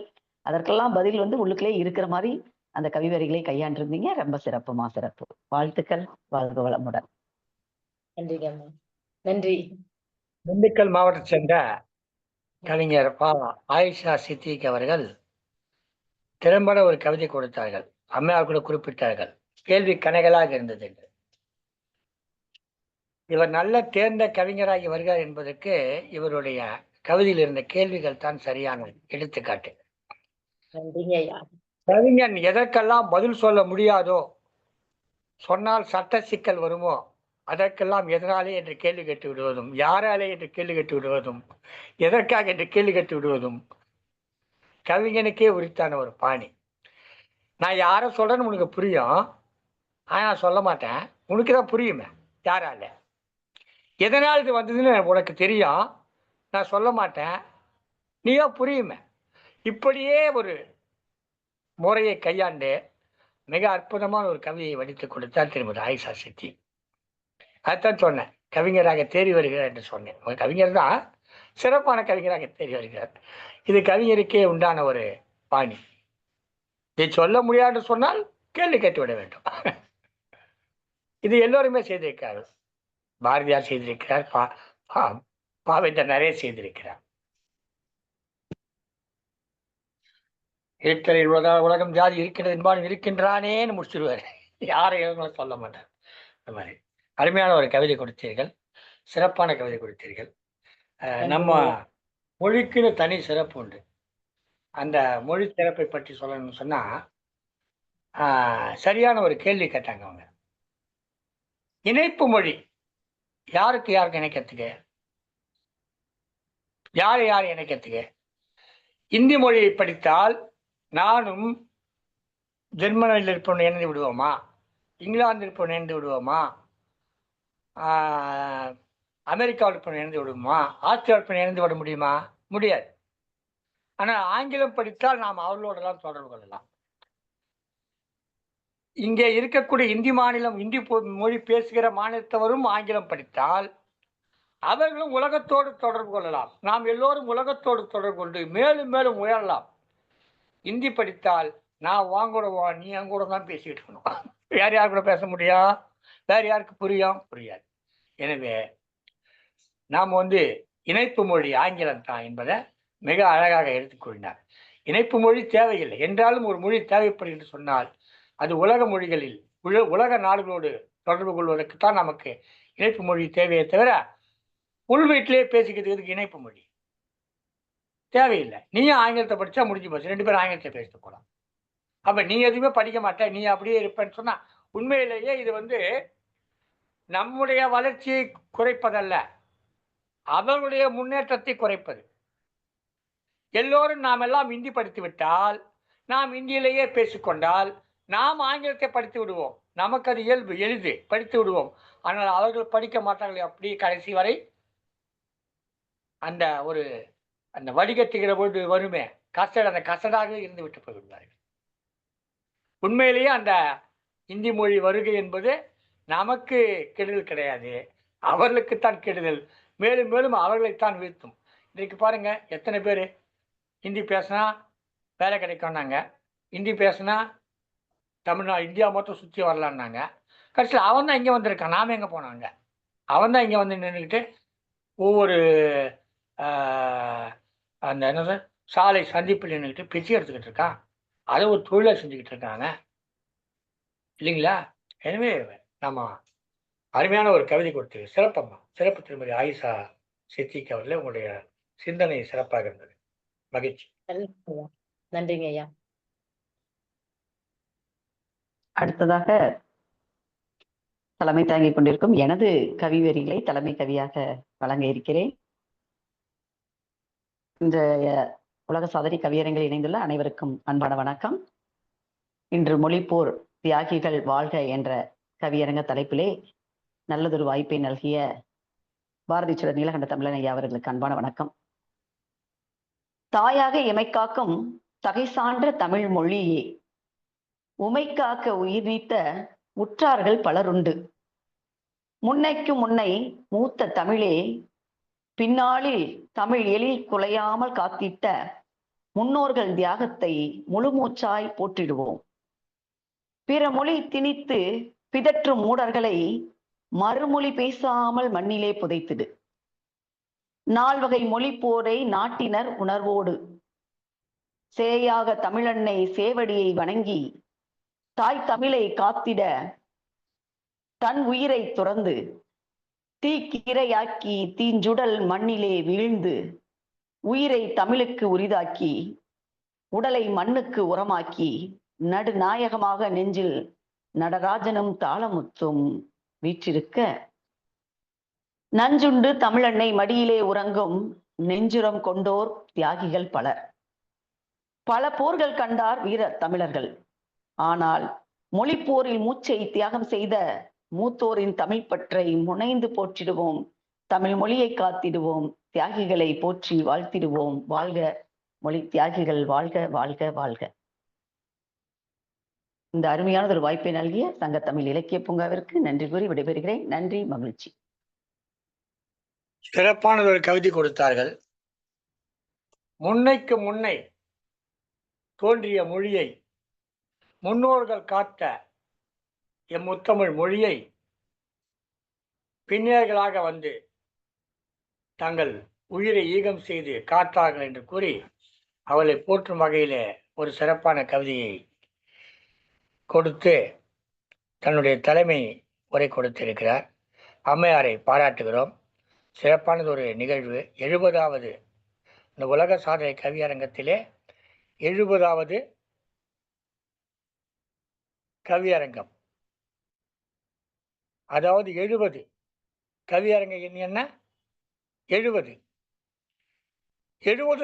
அதற்கெல்லாம் பதில் உள்ளுக்குள்ளே இருக்கிற மாதிரி அந்த கவிவரிகளை கையாண்டிருந்தீங்க. ரொம்ப சிறப்புமா, சிறப்பு. வாழ்த்துக்கள். வாழ்க வளமுடன். நன்றிங்கம்மா. நன்றி. திண்டுக்கல் மாவட்டத்தை சேர்ந்த கவிஞர் ஆயிஷா சித்திக் அவர்கள் திறம்பட ஒரு கவிதை கொடுத்தார்கள். அம்மையார் கூட குறிப்பிட்டார்கள், கேள்வி கணைகளாக இருந்தது என்று. இவர் நல்ல தேர்ந்த கவிஞராகி வருகிறார் என்பதற்கு இவருடைய கவிதையில் இருந்த கேள்விகள் தான் சரியான எடுத்துக்காட்டு. கவிஞன் எதற்கெல்லாம் பதில் சொல்ல முடியாதோ, சொன்னால் சட்ட சிக்கல் வருமோ, அதற்கெல்லாம் எதனாலே என்று கேள்வி கேட்டு விடுவதும், யாராலே என்று கேள்வி கேட்டு விடுவதும், எதற்காக என்று கேள்வி கேட்டு விடுவதும் கவிஞனுக்கே உரித்தான ஒரு பாணி. நான் யாரை சொல்றேன்னு உனக்கு புரியும், ஆனா சொல்ல மாட்டேன். உனக்கு தான் புரியுமே யாரால, எதனால் இது வந்ததுன்னு உனக்கு தெரியும், நான் சொல்ல மாட்டேன், நீயோ புரியுமே. இப்படியே ஒரு முறையை கையாண்டு மிக அற்புதமான ஒரு கவிதையை வடித்து கொடுத்தார் திருமதி ஆயிஷா சித்தி. அதுதான் சொன்னேன், கவிஞராக தேறி வருகிறார் என்று சொன்னேன். ஒரு கவிஞர் தான் சிறப்பான கவிஞராக தேறி வருகிறார். இது கவிஞருக்கே உண்டான ஒரு பாணி. இதை சொல்ல முடியாது சொன்னால் கேள்வி கேட்டு விட வேண்டும். இது எல்லோருமே செய்திருக்கிறார்கள். பாரதியார் செய்திருக்கிறார், பாவேந்தர் நிறைய செய்திருக்கிறார். இருக்கிற உலகம் ஜாதி இருக்கிறது என்பாலும் இருக்கின்றானேன்னு முடிச்சிருவாரு, யாரையும் சொல்ல மாட்டார். அந்த மாதிரி அருமையான ஒரு கவிதை கொடுத்தீர்கள், சிறப்பான கவிதை கொடுத்தீர்கள். நம்ம மொழிக்குன்னு தனி சிறப்பு உண்டு. அந்த மொழி சிறப்பை பற்றி சொல்லணும்னு சொன்னா, சரியான ஒரு கேள்வி கேட்டாங்க அவங்க. இணைப்பு மொழி யாருக்கு யாருக்கு இணைக்கிறதுக்கு, யார் யார் இணைக்கிறதுக்கு? இந்தி மொழியை படித்தால் நானும் ஜெர்மனியில் இருப்பவன் இணைந்து விடுவோமா, இங்கிலாந்தில் போய் இணைந்து விடுவோமா, அமெரிக்காவில் போய் இணைந்து விடுவோமா, ஆஸ்திரேலியாவில் போய் இணைந்து விட முடியுமா? முடியாது. ஆனால் ஆங்கிலம் படித்தால் நாம் அவர்களோடலாம் தொடர்பு கொள்ளலாம். இங்கே இருக்கக்கூடிய இந்தி மாநிலம், இந்தி மொழி பேசுகிற மாநிலத்தவரும் ஆங்கிலம் படித்தால் அவர்களும் உலகத்தோடு தொடர்பு கொள்ளலாம். நாம் எல்லோரும் உலகத்தோடு தொடர்பு கொண்டு மேலும் மேலும் உயரலாம். இந்தி படித்தால் நான் வாங்கூட நீ என் கூட தான் பேசிக்கிட்டு இருக்கணும். வேறு யார் கூட பேச முடியும்? வேறு யாருக்கு புரியும்? புரியாது. எனவே நாம் இணைப்பு மொழி ஆங்கிலம் தான் என்பதை மிக அழகாக எடுத்துக்கொண்டார். இணைப்பு மொழி தேவையில்லை என்றாலும் ஒரு மொழி தேவைப்படுகிறது சொன்னால் அது உலக மொழிகளில் உலக நாடுகளோடு தொடர்பு கொள்வதற்குத்தான் நமக்கு இணைப்பு மொழி தேவையை தவிர உள் வீட்டிலே பேசிக்கிறதுக்கு இணைப்பு மொழி தேவையில்லை. நீயும் ஆங்கிலத்தை படித்தா முடிஞ்சு போச்சு, 2 பேரும் ஆங்கிலத்தை பேசிட்டு போகலாம். அப்போ நீ எதுவுமே படிக்க மாட்டே, நீ அப்படியே இருப்பேன்னு சொன்னால் உண்மையிலேயே இது நம்முடைய வளர்ச்சியை குறைப்பதல்ல, அவர்களுடைய முன்னேற்றத்தை குறைப்பது. எல்லோரும் நாம் எல்லாம் இந்தி படித்து விட்டால், நாம் இந்தியிலேயே பேசிக்கொண்டால் நாம் ஆங்கிலத்தை படித்து விடுவோம். நமக்கு அது இயல்பு, எளிது, படித்து விடுவோம். ஆனால் அவர்கள் படிக்க மாட்டார்கள். அப்படி கடைசி வரை அந்த வடிகட்டுகிற பொழுது வருமே கசடு, அந்த கசடாக இருந்து விட்டு போய்விடுவார்கள். உண்மையிலேயே அந்த இந்தி மொழி வருகை என்பது நமக்கு கெடுதல் கிடையாது, அவர்களுக்குத்தான் கெடுதல். மேலும் மேலும் அவர்களைத்தான் வீழ்த்தும். இன்றைக்கு பாருங்க, எத்தனை பேர் ஹிந்தி பேசினா வேலை கிடைக்கும்னாங்க, ஹிந்தி பேசினா தமிழ்நாடு இந்தியா மொத்தம் சுற்றி வரலான்னாங்க. கடைசியில் அவன் தான் இங்கே வந்திருக்கான், நாம் எங்கே போனாங்க? அவன் தான் இங்கே வந்து நின்றுக்கிட்டு ஒவ்வொரு அந்த என்ன சாலை சந்திப்பில் நின்றுக்கிட்டு பிச்சை எடுத்துக்கிட்டு இருக்கான். அதை ஒரு தொழிலை செஞ்சுக்கிட்டு இருக்காங்க இல்லைங்களா? எனவே நம்ம அருமையான ஒரு கவிதை கொடுத்து சிறப்பம்மா, சிறப்பு திருமதி ஆயிஷா சித்திக் அவர்களே, உங்களுடைய சிந்தனை சிறப்பாக இருந்தது. மகிழ்ச்சி. நன்றிங்க ஐயா. அடுத்ததாக தலைமை தாங்கிக் கொண்டிருக்கும் எனது கவிவரிகளை தலைமை கவியாக வழங்க இருக்கிறேன். இந்த உலக சாதனை கவியரங்கில் இணைந்துள்ள அனைவருக்கும் அன்பான வணக்கம். இன்று மொழிப்போர் தியாகிகள் வாழ்க என்ற கவியரங்க தலைப்பிலே நல்லதொரு வாய்ப்பை நல்கிய பாரதி சுடர் நீலகண்ட தமிழன் ஐயா அவர்களுக்கு அன்பான வணக்கம். தாயாக எமைக்காக்கும் தகை சான்ற தமிழ் மொழியே, உமைக்காக்க உயிர் நீத்த உற்றார்கள் பலருண்டு. முன்னைக்கு முன்னை மூத்த தமிழே, பின்னாளில் தமிழ் எழில் குலையாமல் காத்திட்ட முன்னோர்கள் தியாகத்தை முழுமூச்சாய் போற்றிடுவோம். பிற மொழி திணித்து பிதற்றும் மூடர்களை மறுமொழி பேசாமல் மண்ணிலே புதைத்திடு. 4 வகை மொழி போரை நாட்டினர் உணர்வோடு சேயாக தமிழன்னை சேவடியை வணங்கி தாய் தமிழை காத்திட தன் உயிரை துறந்து தீக்கிரையாக்கி தீஞ்சுடல் மண்ணிலே வீழ்ந்து உயிரை தமிழுக்கு உரிதாக்கி உடலை மண்ணுக்கு உரமாக்கி நடுநாயகமாக நெஞ்சில் நடராஜனும் தாளமுத்தும் வீற்றிருக்க நஞ்சுண்டு தமிழன்னை மடியிலே உறங்கும் நெஞ்சுரம் கொண்டோர் தியாகிகள் பலர். பல போர்கள் கண்டார் வீர தமிழர்கள். ஆனால் மொழிப்போரில் மூச்சை தியாகம் செய்த மூத்தோரின் தமிழ் பற்றை முனைந்து போற்றிடுவோம். தமிழ் மொழியை காத்திடுவோம். தியாகிகளை போற்றி வாழ்த்திடுவோம். வாழ்க மொழி தியாகிகள், வாழ்க வாழ்க வாழ்க. இந்த அருமையான ஒரு வாய்ப்பை நல்கிய சங்க தமிழ் இலக்கிய பூங்காவிற்கு நன்றி கூறி விடைபெறுகிறேன். நன்றி, மகிழ்ச்சி. சிறப்பானது ஒரு கவிதை கொடுத்தார்கள். முன்னைக்கு முன்னை தோன்றிய மொழியை, முன்னோர்கள் காத்த எம் முத்தமிழ் மொழியை பின்னேர்களாக வந்து தங்கள் உயிரை ஈகம் செய்து காத்தார்கள் என்று கூறி அவளை போற்றும் வகையிலே ஒரு சிறப்பான கவிதையை கொடுத்து தன்னுடைய தலைமை உரை கொடுத்திருக்கிறார். அம்மையாரை பாராட்டுகிறோம். சிறப்பானது ஒரு நிகழ்வு. 70வது இந்த உலக சாதனை கவியரங்கத்திலே 70வது கவியரங்கம். அதாவது 70 கவியரங்க என்ன 70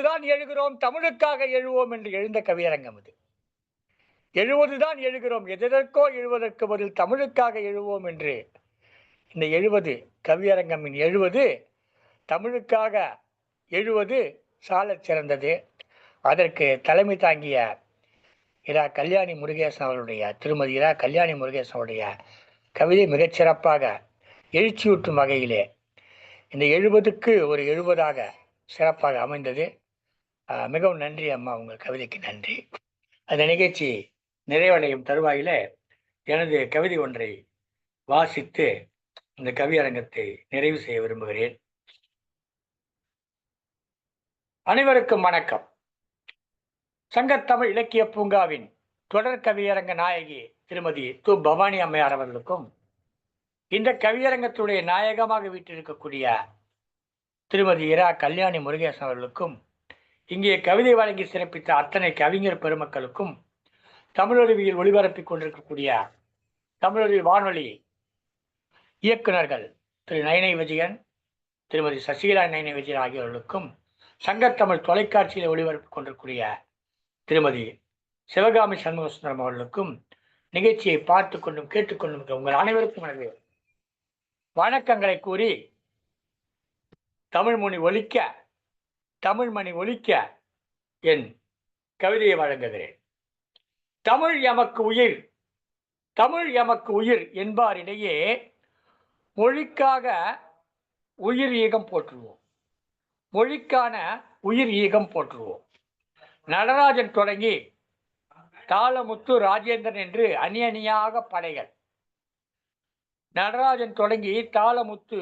தான் எழுகிறோம், தமிழுக்காக எழுவோம் என்று எழுந்த கவியரங்கம் இது. எழுவதுதான் எழுகிறோம், எதற்கோ எழுவதற்கு பதில் தமிழுக்காக எழுவோம் என்று இந்த 70 கவியரங்கமின் 70 தமிழுக்காக எழுவது சாலச் சிறந்தது. அதற்கு தலைமை தாங்கிய இரா கல்யாணி முருகேசன் அவருடைய திருமதி இரா கல்யாணி முருகேசன் அவருடைய கவிதை மிகச்சிறப்பாக எழுச்சியூட்டும் வகையிலே இந்த 70க்கு ஒரு 70ஆக சிறப்பாக அமைந்தது. மிகவும் நன்றி அம்மா, உங்கள் கவிதைக்கு நன்றி. அந்த நிகழ்ச்சி நிறைவடையும் தருவாயில எனது கவிதை ஒன்றை வாசித்து இந்த கவியரங்கத்தை நிறைவு செய்ய விரும்புகிறேன். அனைவருக்கும் வணக்கம். சங்கத்தமிழ் இலக்கிய பூங்காவின் தொடர் கவியரங்க நாயகி திருமதி து. பவானி அம்மையார் அவர்களுக்கும், இந்த கவியரங்கத்துடைய நாயகமாக வீட்டிருக்கக்கூடிய திருமதி இரா கல்யாணி முருகேசன் அவர்களுக்கும், இங்கே கவிதை வழங்கி சிறப்பித்த அத்தனை கவிஞர் பெருமக்களுக்கும், தமிழருவியில் ஒளிபரப்பிக் கொண்டிருக்கக்கூடிய தமிழருவி வானொலி இயக்குநர்கள் திரு நயனை விஜயன், திருமதி சசிகலா நயனை விஜயன் ஆகியோர்களுக்கும், சங்கத்தமிழ் தொலைக்காட்சியில் ஒளிபரப்பிக் கொண்டிருக்கூடிய திருமதி சிவகாமி சண்முகசுந்தரம் அவர்களுக்கும், நிகழ்ச்சியை பார்த்து கொண்டும் கேட்டுக்கொண்டும் உங்கள் அனைவருக்கும் எனது வணக்கங்களை கூறி, தமிழ்மொழி ஒலிக்க, தமிழ்மணி ஒலிக்க என் கவிதையை வழங்குகிறேன். தமிழ் எமக்கு உயிர், தமிழ் எமக்கு உயிர் என்பாரிடையே மொழிக்காக உயிர் ஈகம் போற்றுவோம், மொழிக்கான உயிர் ஈகம் போற்றுவோம். நடராஜன் தொடங்கி தாளமுத்து ராஜேந்திரன் என்று அணி அணியாக படைகள், நடராஜன் தொடங்கி தாளமுத்து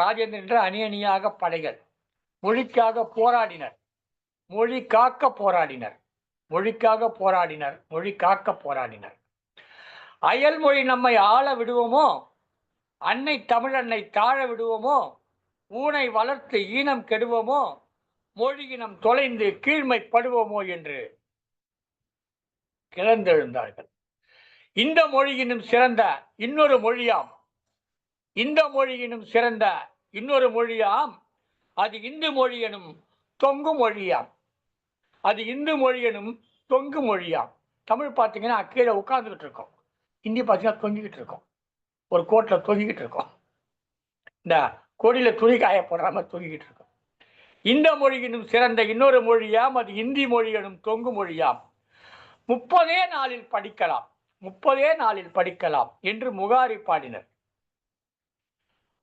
ராஜேந்திரன் என்று அணி அணியாக படைகள் மொழிக்காக போராடினர், மொழி காக்க போராடினர், மொழிக்காக போராடினர், மொழி காக்க போராடினர். அயல் மொழி நம்மை ஆள விடுவோமோ, அன்னை தமிழன்னை தாழ விடுவோமோ, ஊனை வளர்த்து ஈனம் கெடுவோமோ, மொழியினம் தொலைந்து கீழ்மைப்படுவோமோ என்று கிளர்ந்தெழுந்தார்கள். இந்த மொழியினும் சிறந்த இன்னொரு மொழியாம், இந்த மொழியினும் சிறந்த இன்னொரு மொழியாம், அது இந்து மொழி எனும் தொங்கு மொழியாம், அது இந்து மொழி எனும் தொங்கு மொழியாம். தமிழ் பார்த்தீங்கன்னா கீழே உட்கார்ந்துக்கிட்டு இருக்கோம், ஹிந்தி பார்த்தீங்கன்னா தொங்கிக்கிட்டு இருக்கோம், ஒரு கோட்டில் தொங்கிக்கிட்டு இருக்கோம், இந்த கொடியில் துணி காய போடாம தொங்கிக்கிட்டு இருக்கோம். இந்த மொழியினும் சிறந்த இன்னொரு மொழியாம், அது இந்தி மொழி எனும் தொங்கு மொழியாம். 30 நாளில் படிக்கலாம், 30 நாளில் படிக்கலாம் என்று முகாரி பாடினர்,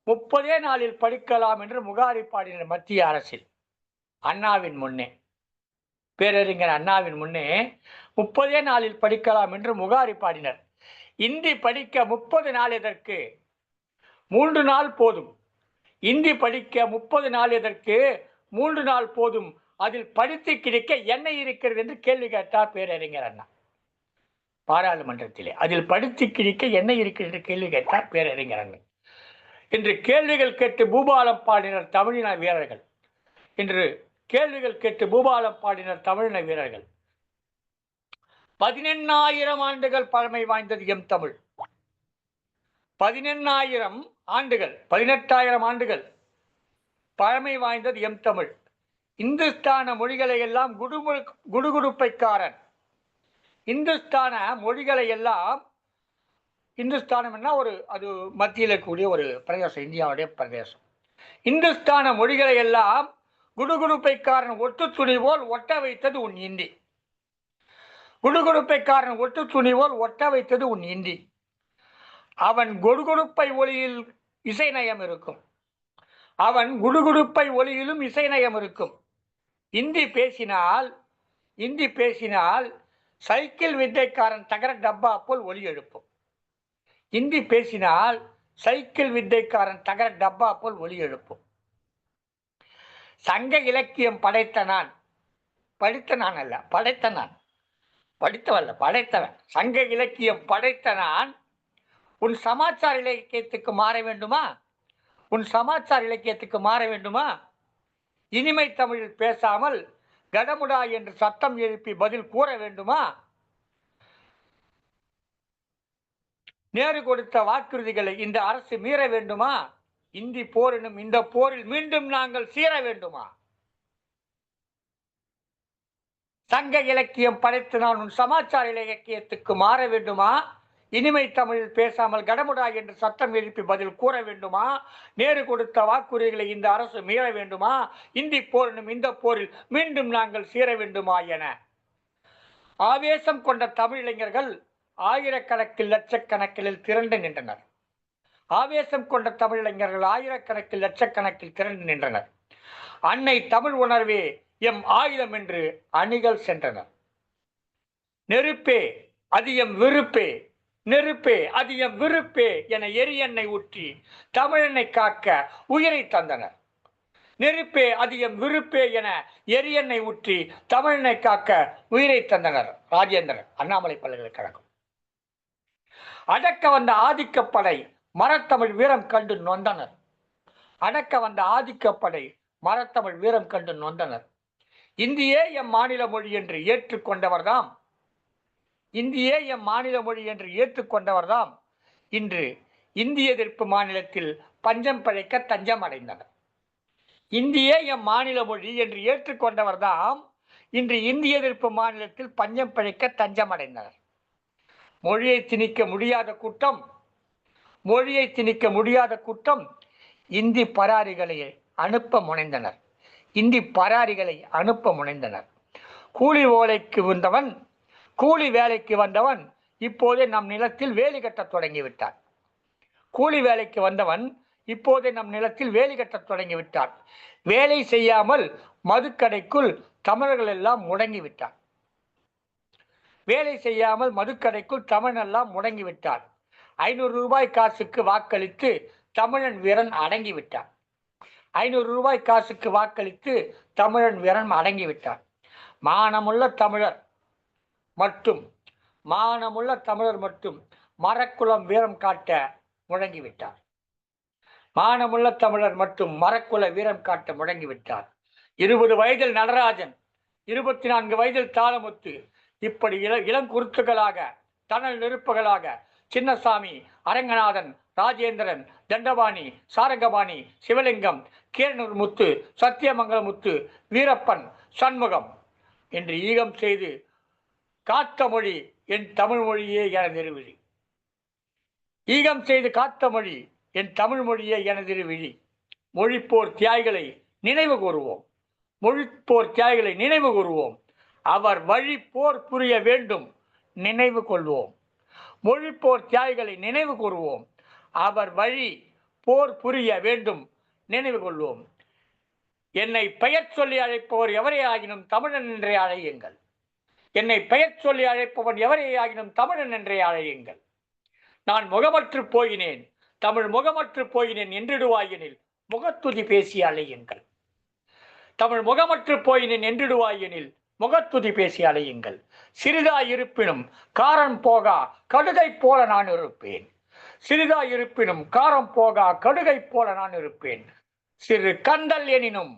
30 நாளில் படிக்கலாம் என்று முகாரி பாடினர் மத்திய அரசில். அண்ணாவின் முன்னே, பேரறிஞர் அண்ணாவின் முன்னே 30 நாளில் படிக்கலாம் என்று முகாரி பாடினர். இந்தி படிக்க 30 நாள் எதற்கு, 3 நாள் போதும். இந்தி படிக்க 30 நாள் எதற்கு, 3 நாள் போதும். அதில் படித்து கிடைக்க என்ன இருக்கிறது என்று கேள்வி கேட்டார் பேரறிஞர் அண்ணா பாராளுமன்றத்திலே. அதில் படித்து கிடைக்க என்ன இருக்கிறது என்று கேள்வி கேட்டார் பேரறிஞர் அண்ணா. இன்று கேள்விகள் கேட்டு பூபாலம் பாடினர் தமிழின வீரர்கள், இன்று கேள்விகள் கேட்டு பூபாலம் பாடினர் தமிழின வீரர்கள். 18,000 ஆண்டுகள் பழமை வாய்ந்தது எம் தமிழ். 18,000 ஆண்டுகள், 18,000 ஆண்டுகள் பழமை வாய்ந்தது எம் தமிழ். இந்துஸ்தான மொழிகளை எல்லாம் குடுகுடுப்பைக்காரன், இந்துஸ்தான மொழிகளை எல்லாம், இந்துஸ்தானம் என்ன ஒரு, அது மத்தியில் இருக்கக்கூடிய ஒரு பிரதேசம், இந்தியாவுடைய பிரதேசம். இந்துஸ்தான மொழிகளை எல்லாம் குடுகுடுப்பைக்காரன் ஒட்டு துணி போல் ஒட்ட வைத்தது உன் இந்தி, குடுகுடுப்பைக்காரன் ஒட்டு துணி போல் ஒட்ட வைத்தது உன் இந்தி. அவன் கொடுகுடுப்பை ஒளியில் இசை நயம் இருக்கும், அவன் குடுகுடுப்பை ஒளியிலும் இசை நயம் இருக்கும். இந்தி பேசினால், இந்தி பேசினால் சைக்கிள் வித்தைக்காரன் தகர டப்பா போல் ஒலி எழுப்பும். இந்தி பேசினால் சைக்கிள் வித்தைக்காரன் தகர டப்பா போல் ஒலி எழுப்பும். சங்க இலக்கியம் படைத்த நான், படித்த நான் அல்ல, படைத்த நான், படித்தவல்ல படைத்தவன். சங்க இலக்கியம் படைத்த நான் உன் சமாச்சார இலக்கியத்துக்கு மாற வேண்டுமா, உன் சமாச்சார இலக்கியத்துக்கு மாற வேண்டுமா? இனிமை தமிழில் பேசாமல் கடமுடா என்று சத்தம் எழுப்பி பதில் கூற வேண்டுமா? நேரு கொடுத்த வாக்குறுதிகளை இந்த அரசு மீற வேண்டுமா? இந்தி போரினும் இந்த போரில் மீண்டும் நாங்கள் சீர வேண்டுமா? சங்க இலக்கியம் படைத்து நான் உன் சமாச்சார இலக்கியத்துக்கு மாற வேண்டுமா? இனிமை தமிழில் பேசாமல் கடமுடா என்று சட்டம் எழுப்பி பதில் கூற வேண்டுமா? நேரு கொடுத்த வாக்குறுதிகளை இந்த அரசு மீற வேண்டுமா? இந்தி போரினும் இந்த போரில் மீண்டும் நாங்கள் சீர வேண்டுமா என ஆவேசம் கொண்ட தமிழிளைஞர்கள் ஆயிரக்கணக்கில் லட்சக்கணக்கில் திரண்டு நின்றனர். ஆவேசம் கொண்ட தமிழிளைஞர்கள் ஆயிரக்கணக்கில் லட்சக்கணக்கில் திரண்டு நின்றனர். அன்னை தமிழ் உணர்வே எம் ஆயுதம் என்று அணிகள் சென்றனர். நெருப்பே அது எம் விருப்பே, நெருப்பே அது எம் விருப்பே என எரியெண்ணெய் ஊற்றி தமிழனை காக்க உயிரை தந்தனர். நெருப்பே அது எம் விருப்பே என எரியெண்ணெய் ஊற்றி தமிழனை காக்க உயிரை தந்தனர். ராஜேந்திரன், அண்ணாமலை பல்கலைக்கழகம். அடக்க வந்த ஆதிக்கப்படை மரத்தமிழ் வீரம் கண்டு நொந்தனர். அடக்க வந்த ஆதிக்கப்படை மரத்தமிழ் வீரம் கண்டு நொந்தனர். இந்தியே எம் மாநில மொழி என்று ஏற்றுக்கொண்டவர்தாம், இந்தியே எம் மாநில மொழி என்று ஏற்றுக்கொண்டவர்தாம் இன்று இந்திய எதிர்ப்பு மாநிலத்தில் பஞ்சம் பிழைக்க தஞ்சம் அடைந்தனர். இந்தியே எம் மாநில மொழி என்று ஏற்றுக்கொண்டவர்தாம் இன்று இந்திய எதிர்ப்பு மாநிலத்தில் பஞ்சம் பிழைக்க தஞ்சம் அடைந்தனர். மொழியை திணிக்க முடியாத கூட்டம், மொழியை திணிக்க முடியாத கூட்டம் இந்தி பராரிகளை அனுப்ப முனைந்தனர். இந்தி பராரிகளை அனுப்ப முனைந்தனர். கூலி வேலைக்கு வந்தவன், கூலி வேலைக்கு வந்தவன் இப்போதே நம் நிலத்தில் வேலி கட்ட தொடங்கிவிட்டான். கூலி வேலைக்கு வந்தவன் இப்போதே நம் நிலத்தில் வேலி கட்ட தொடங்கிவிட்டான். வேலை செய்யாமல் மதுக்கடைக்குள் தமிழர்கள் எல்லாம் முடங்கிவிட்டான். வேலை செய்யாமல் மதுக்கடைக்குள் தமிழன் எல்லாம் முடங்கிவிட்டான். 500 ரூபாய் காசுக்கு வாக்களித்து தமிழன் வீரன் அடங்கிவிட்டான். 500 ரூபாய் காசுக்கு வாக்களித்து தமிழன் வீரன் அடங்கிவிட்டான். மானமுள்ள தமிழர் மட்டும், மானமுள்ள தமிழர் மட்டும் மரக்குலம் வீரம் காட்ட முழங்கிவிட்டார். மானமுள்ள தமிழர் மட்டும் மரக்குல வீரம் காட்ட முழங்கிவிட்டார். 20 வயதில் நடராஜன், 24 வயதில் தாளமுத்து, இப்படி இளங்குருத்துகளாக, தணல் நெருப்புகளாக சின்னசாமி, அரங்கநாதன், ராஜேந்திரன், தண்டபாணி, சாரங்கபாணி, சிவலிங்கம், கீரனூர் முத்து, சத்தியமங்கல முத்து, வீரப்பன், சண்முகம் என்று ஈகம் செய்து காத்த மொழி என் தமிழ் மொழியே எனதிருவிழி. ஈகம் செய்து காத்த மொழி என் தமிழ் மொழியே எனதிருவிழி. மொழிப்போர் தியாகிகளை நினைவு கூறுவோம், மொழிப்போர் தியாகிகளை நினைவு கூறுவோம். அவர் வழி போர் புரிய வேண்டும், நினைவு கொள்வோம். மொழிப்போர் தியாகிகளை நினைவு கூறுவோம். அவர் வழி போர் புரிய வேண்டும், நினைவு கொள்வோம். என்னை பெயர் சொல்லி அழைப்பவர் எவரே ஆகினும் தமிழன் என்றே அழையுங்கள். என்னை பெயர் சொல்லி அழைப்பவன் எவரே ஆகினும் தமிழன் என்றே அழையுங்கள். நான் முகமற்று போயினேன், தமிழ் முகமற்று போயினேன் என்றிடுவாயினில் முகத்துதி பேசி அழையுங்கள். தமிழ் முகமற்று போயினேன் என்றிடுவாயினில் முகத்துதி பேசி அழையுங்கள். சிறிதாய் இருப்பினும் காரம் போகா கடுகை போல நான் இருப்பேன். சிறிதாய் இருப்பினும் காரம் போகா கடுகை போல நான் இருப்பேன். சிறு கந்தல் எனினும்,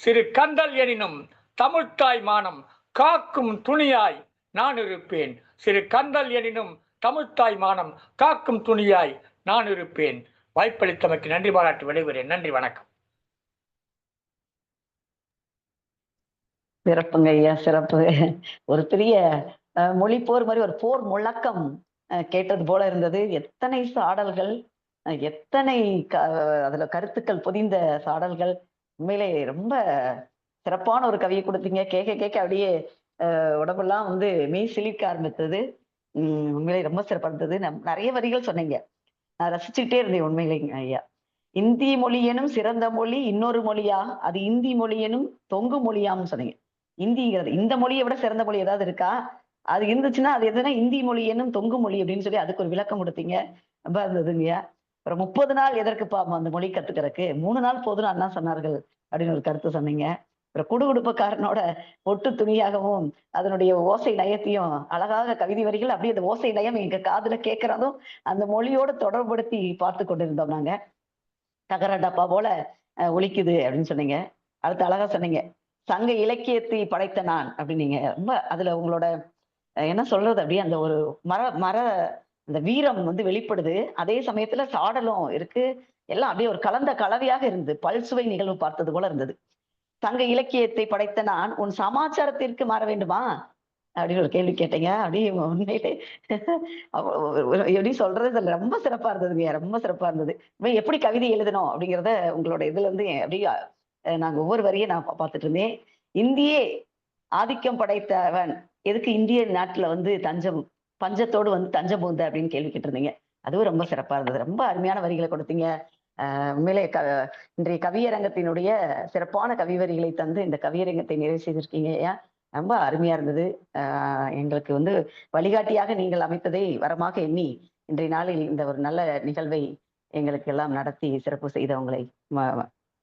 சிறு கந்தல் எனினும் தமிழ்த்தாய் மானம் காக்கும் துணியாய் நான் இருப்பேன். சிறு கந்தல் எனினும் தமிழ்த்தாய் மானம் காக்கும் துணியாய் நான் இருப்பேன். வாய்ப்பளித்தமைக்கு நன்றி பாராட்டி விடைபெறேன். நன்றி, வணக்கம். சிறப்புங்க ஐயா, சிறப்பு. ஒரு பெரிய மொழி போர் மாதிரி ஒரு போர் முழக்கம் கேட்டது போல இருந்தது. எத்தனை சாடல்கள், எத்தனை அதுல கருத்துக்கள் பொதிந்த சாடல்கள். உண்மையிலே ரொம்ப சிறப்பான ஒரு கவியை கொடுத்தீங்க. கேட்க கேட்க அப்படியே உடம்பெல்லாம் வந்து மெய் சிலிர்க்க ஆரம்பித்தது. உண்மையிலே ரொம்ப சிறப்பா இருந்தது. நிறைய வரிகள் சொன்னீங்க, நான் ரசிச்சுக்கிட்டே இருந்தேன். உண்மையிலேங்க ஐயா, இந்தி மொழி எனும் சிறந்த மொழி இன்னொரு மொழியா, அது இந்தி மொழி எனும் தொங்கு மொழியான்னு சொன்னீங்க. இந்திங்கிறது இந்த மொழியை விட சிறந்த மொழி ஏதாவது இருக்கா? அது இருந்துச்சுன்னா அது எதுனா இந்தி மொழி என்னும் தொங்கு மொழி அப்படின்னு சொல்லி அதுக்கு ஒரு விளக்கம் கொடுத்தீங்க. ரொம்ப இருந்ததுங்க. அப்புறம் 30 நாள் எதற்குப்பா அந்த மொழி கத்துக்கிறதுக்கு, 3 நாள் போதும் அண்ணா சொன்னார்கள் அப்படின்னு ஒரு கருத்து சொன்னீங்க. அப்புறம் குடுகுடுப்பக்காரனோட ஒட்டு துணியாகவும் அதனுடைய ஓசை லயத்தையும் அழகாக கவிதை வரிகள் அப்படியே அந்த ஓசை லயம் எங்க காதுல கேட்கறதும் அந்த மொழியோட தொடர்புபடுத்தி பார்த்து கொண்டிருந்தோம் நாங்க. தகர டப்பா போல ஒலிக்குது அப்படின்னு சொன்னீங்க. அடுத்து அழகா சொன்னீங்க, சங்க இலக்கியத்தை படைத்த நான் அப்படின்னீங்க. ரொம்ப அதுல உங்களோட என்ன சொல்றது, அப்படியே அந்த ஒரு மர அந்த வீரம் வந்து வெளிப்படுது. அதே சமயத்துல சாடலும் இருக்கு. எல்லாம் அப்படியே ஒரு கலந்த கலவையாக இருந்தது. பல்சுவை நிகழ்வு பார்த்தது போல இருந்தது. சங்க இலக்கியத்தை படைத்த நான் உன் சமாச்சாரத்திற்கு மாற வேண்டுமா அப்படின்னு ஒரு கேள்வி கேட்டீங்க. அப்படியே உண்மையிலே எப்படி சொல்றது தெரியல. ரொம்ப சிறப்பா இருந்ததுங்க. ரொம்ப சிறப்பா இருந்தது. எப்படி கவிதை எழுதணும் அப்படிங்கிறத உங்களோட இதுல இருந்து அப்படியே நாங்க ஒவ்வொரு வரியும் நான் பார்த்துட்டு இருந்தேன். இந்தியே ஆதிக்கம் படைத்தவன் எதுக்கு இந்திய நாட்டுல வந்து பஞ்சத்தோடு வந்து தஞ்சம் புகுந்த அப்படின்னு கேள்வி கேட்டிருந்தீங்க. அதுவும் ரொம்ப சிறப்பா இருந்தது. ரொம்ப அருமையான வரிகளை கொடுத்தீங்க. உண்மையிலே இன்றைய கவியரங்கத்தினுடைய சிறப்பான கவிவரிகளை தந்து இந்த கவியரங்கத்தை நிறைவு செய்திருக்கீங்க. ஐயா, ரொம்ப அருமையா இருந்தது. எங்களுக்கு வந்து வழிகாட்டியாக நீங்கள் அமைத்ததை வரமாக எண்ணி இன்றைய நாளில் இந்த ஒரு நல்ல நிகழ்வை எங்களுக்கு எல்லாம் நடத்தி சிறப்பு செய்தவங்களை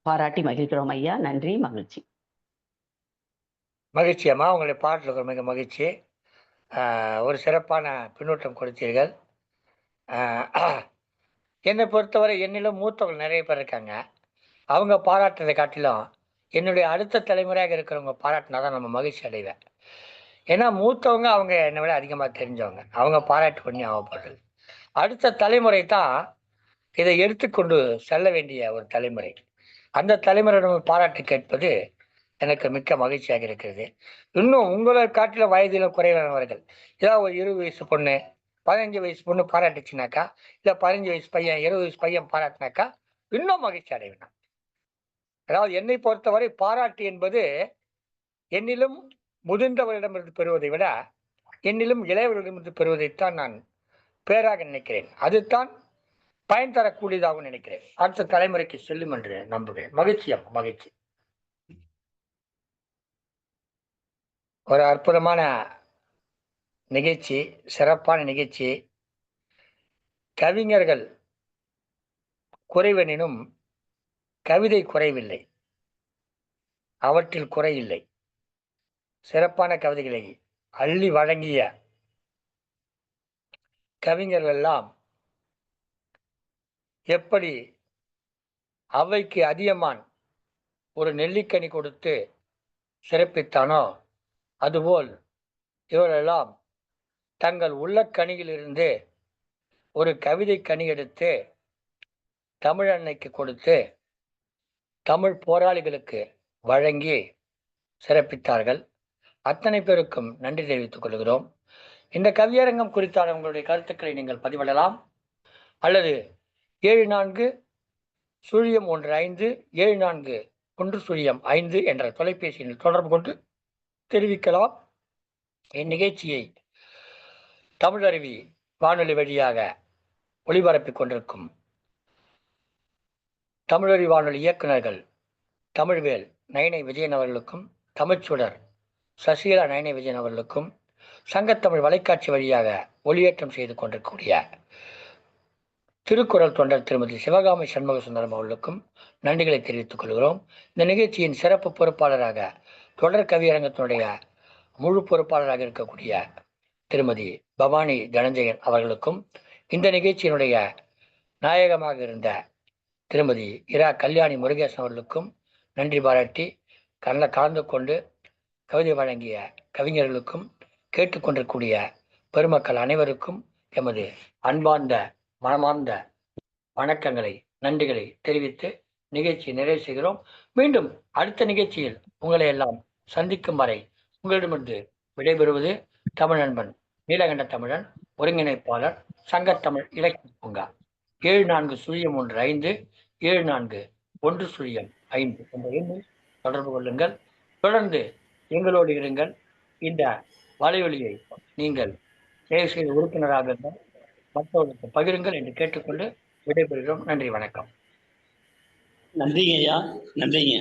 பாராட்டி மகிழ்கிறோம் ஐயா. நன்றி, மகிழ்ச்சி. மகிழ்ச்சி அம்மா, உங்களை பாடலுக்கு மிக மகிழ்ச்சி. ஒரு சிறப்பான பின்னூட்டம் கொடுத்தீர்கள். என்னை பொறுத்தவரை என்னிலும் மூத்தவர்கள் நிறைய பேர் இருக்காங்க. அவங்க பாராட்டுறதை காட்டிலும் என்னுடைய அடுத்த தலைமுறையாக இருக்கிறவங்க பாராட்டினா தான் நம்ம மகிழ்ச்சி அடைவேன். ஏன்னா மூத்தவங்க அவங்க என்னை விட அதிகமாக தெரிஞ்சவங்க, அவங்க பாராட்டு பண்ணி ஆகப்படுறது. அடுத்த தலைமுறை தான் இதை எடுத்துக்கொண்டு செல்ல வேண்டிய ஒரு தலைமுறை. அந்த தலைமுறையிடம் பாராட்டு கேட்பது எனக்கு மிக்க மகிழ்ச்சியாக இருக்கிறது. இன்னும் உங்களை காட்டில வயதில் குறைவானவர்கள், ஏதாவது ஒரு 20 வயசு பொண்ணு 15 வயசு பொண்ணு பாராட்டுச்சுனாக்கா, இல்லை 15 வயசு பையன் 20 வயசு பையன் பாராட்டினாக்கா இன்னும் மகிழ்ச்சி அடைவேன். அதாவது என்னை பொறுத்தவரை பாராட்டு என்பது என்னிலும் முதிர்ந்தவரிடமிருந்து பெறுவதை விட என்னிலும் இளையவர்களிடமிருந்து பெறுவதைத்தான் நான் பேராக நினைக்கிறேன். அதுதான் பயன் தரக்கூடியதாகவும் நினைக்கிறேன். அடுத்த தலைமுறைக்கு செல்லும் என்று நம்புகிறேன். மகிழ்ச்சி அம்மா, மகிழ்ச்சி. ஒரு அற்புதமான நிகழ்ச்சி, சிறப்பான நிகழ்ச்சி. கவிஞர்கள் குறைவெனினும் கவிதை குறைவில்லை, அவற்றில் குறையில்லை. சிறப்பான கவிதைகளை அள்ளி வழங்கிய கவிஞர்கள் எல்லாம் எப்படி அவைக்கு அதியமான் ஒரு நெல்லிக்கனி கொடுத்து சிறப்பித்தானோ, அதுபோல் இவரெல்லாம் தங்கள் உள்ள கனியிலிருந்து ஒரு கவிதை கனி எடுத்து தமிழ் அன்னைக்கு கொடுத்து தமிழ் போராளிகளுக்கு வழங்கி சிறப்பித்தார்கள். அத்தனை பேருக்கும் நன்றி தெரிவித்துக் கொள்கிறோம். இந்த கவியரங்கம் குறித்தான உங்களுடைய கருத்துக்களை நீங்கள் பதிவிடலாம், அல்லது 74-15-74-105 என்ற தொலைபேசியில் தொடர்பு கொண்டு தெரிவிக்கலாம். இந்நிகழ்ச்சியை தமிழருவி வானொலி வழியாக ஒளிபரப்பிக் கொண்டிருக்கும் தமிழருவி வானொலி இயக்குநர்கள் தமிழ்வேல் நயனை விஜயன் அவர்களுக்கும், தமிழ்ச்சுடர் சசிகலா நயனை விஜயன் அவர்களுக்கும், சங்கத்தமிழ் வலைக்காட்சி வழியாக ஒளியேற்றம் செய்து கொண்டிருக்கக்கூடிய திருக்குறள் தொண்டர் திருமதி சிவகாமி சண்முக சுந்தரம் அவர்களுக்கும் நன்றிகளை தெரிவித்துக் கொள்கிறோம். இந்த நிகழ்ச்சியின் சிறப்பு பொறுப்பாளராக தொடர் கவியரங்கத்தினுடைய முழு பொறுப்பாளராக இருக்கக்கூடிய திருமதி பவானி தனஞ்சயன் அவர்களுக்கும், இந்த நிகழ்ச்சியினுடைய நாயகமாக இருந்த திருமதி இரா கல்யாணி முருகேசன் அவர்களுக்கும் நன்றி பாராட்டி கலந்து கொண்டு கவிதை வழங்கிய கவிஞர்களுக்கும் கேட்டுக்கொண்டிருக்கூடிய பெருமக்கள் அனைவருக்கும் எமது அன்பார்ந்த மனமார்ந்த வணக்கங்களை நன்றிகளை தெரிவித்து நிகழ்ச்சியை நிறைவு செய்கிறோம். மீண்டும் அடுத்த நிகழ்ச்சியில் உங்களை எல்லாம் சந்திக்கும் வரை உங்களிடமிருந்து விடைபெறுவது தமிழ் நண்பன் நீலகண்ட தமிழன், ஒருங்கிணைப்பாளர் சங்கத்தமிழ் இலக்கிய பூங்கா. 74-35-74-105 என்ற எண்ணில் தொடர்பு கொள்ளுங்கள். தொடர்ந்து எங்களோடு இருங்கள். இந்த வலையொலியை நீங்கள் தயவு செய்து உறுப்பினராக இருந்தால் மற்றவர்களுக்கு பகிருங்கள் என்று கேட்டுக்கொண்டு விடைபெறுகிறோம். நன்றி, வணக்கம். நன்றிங்க ஐயா, நன்றிங்க.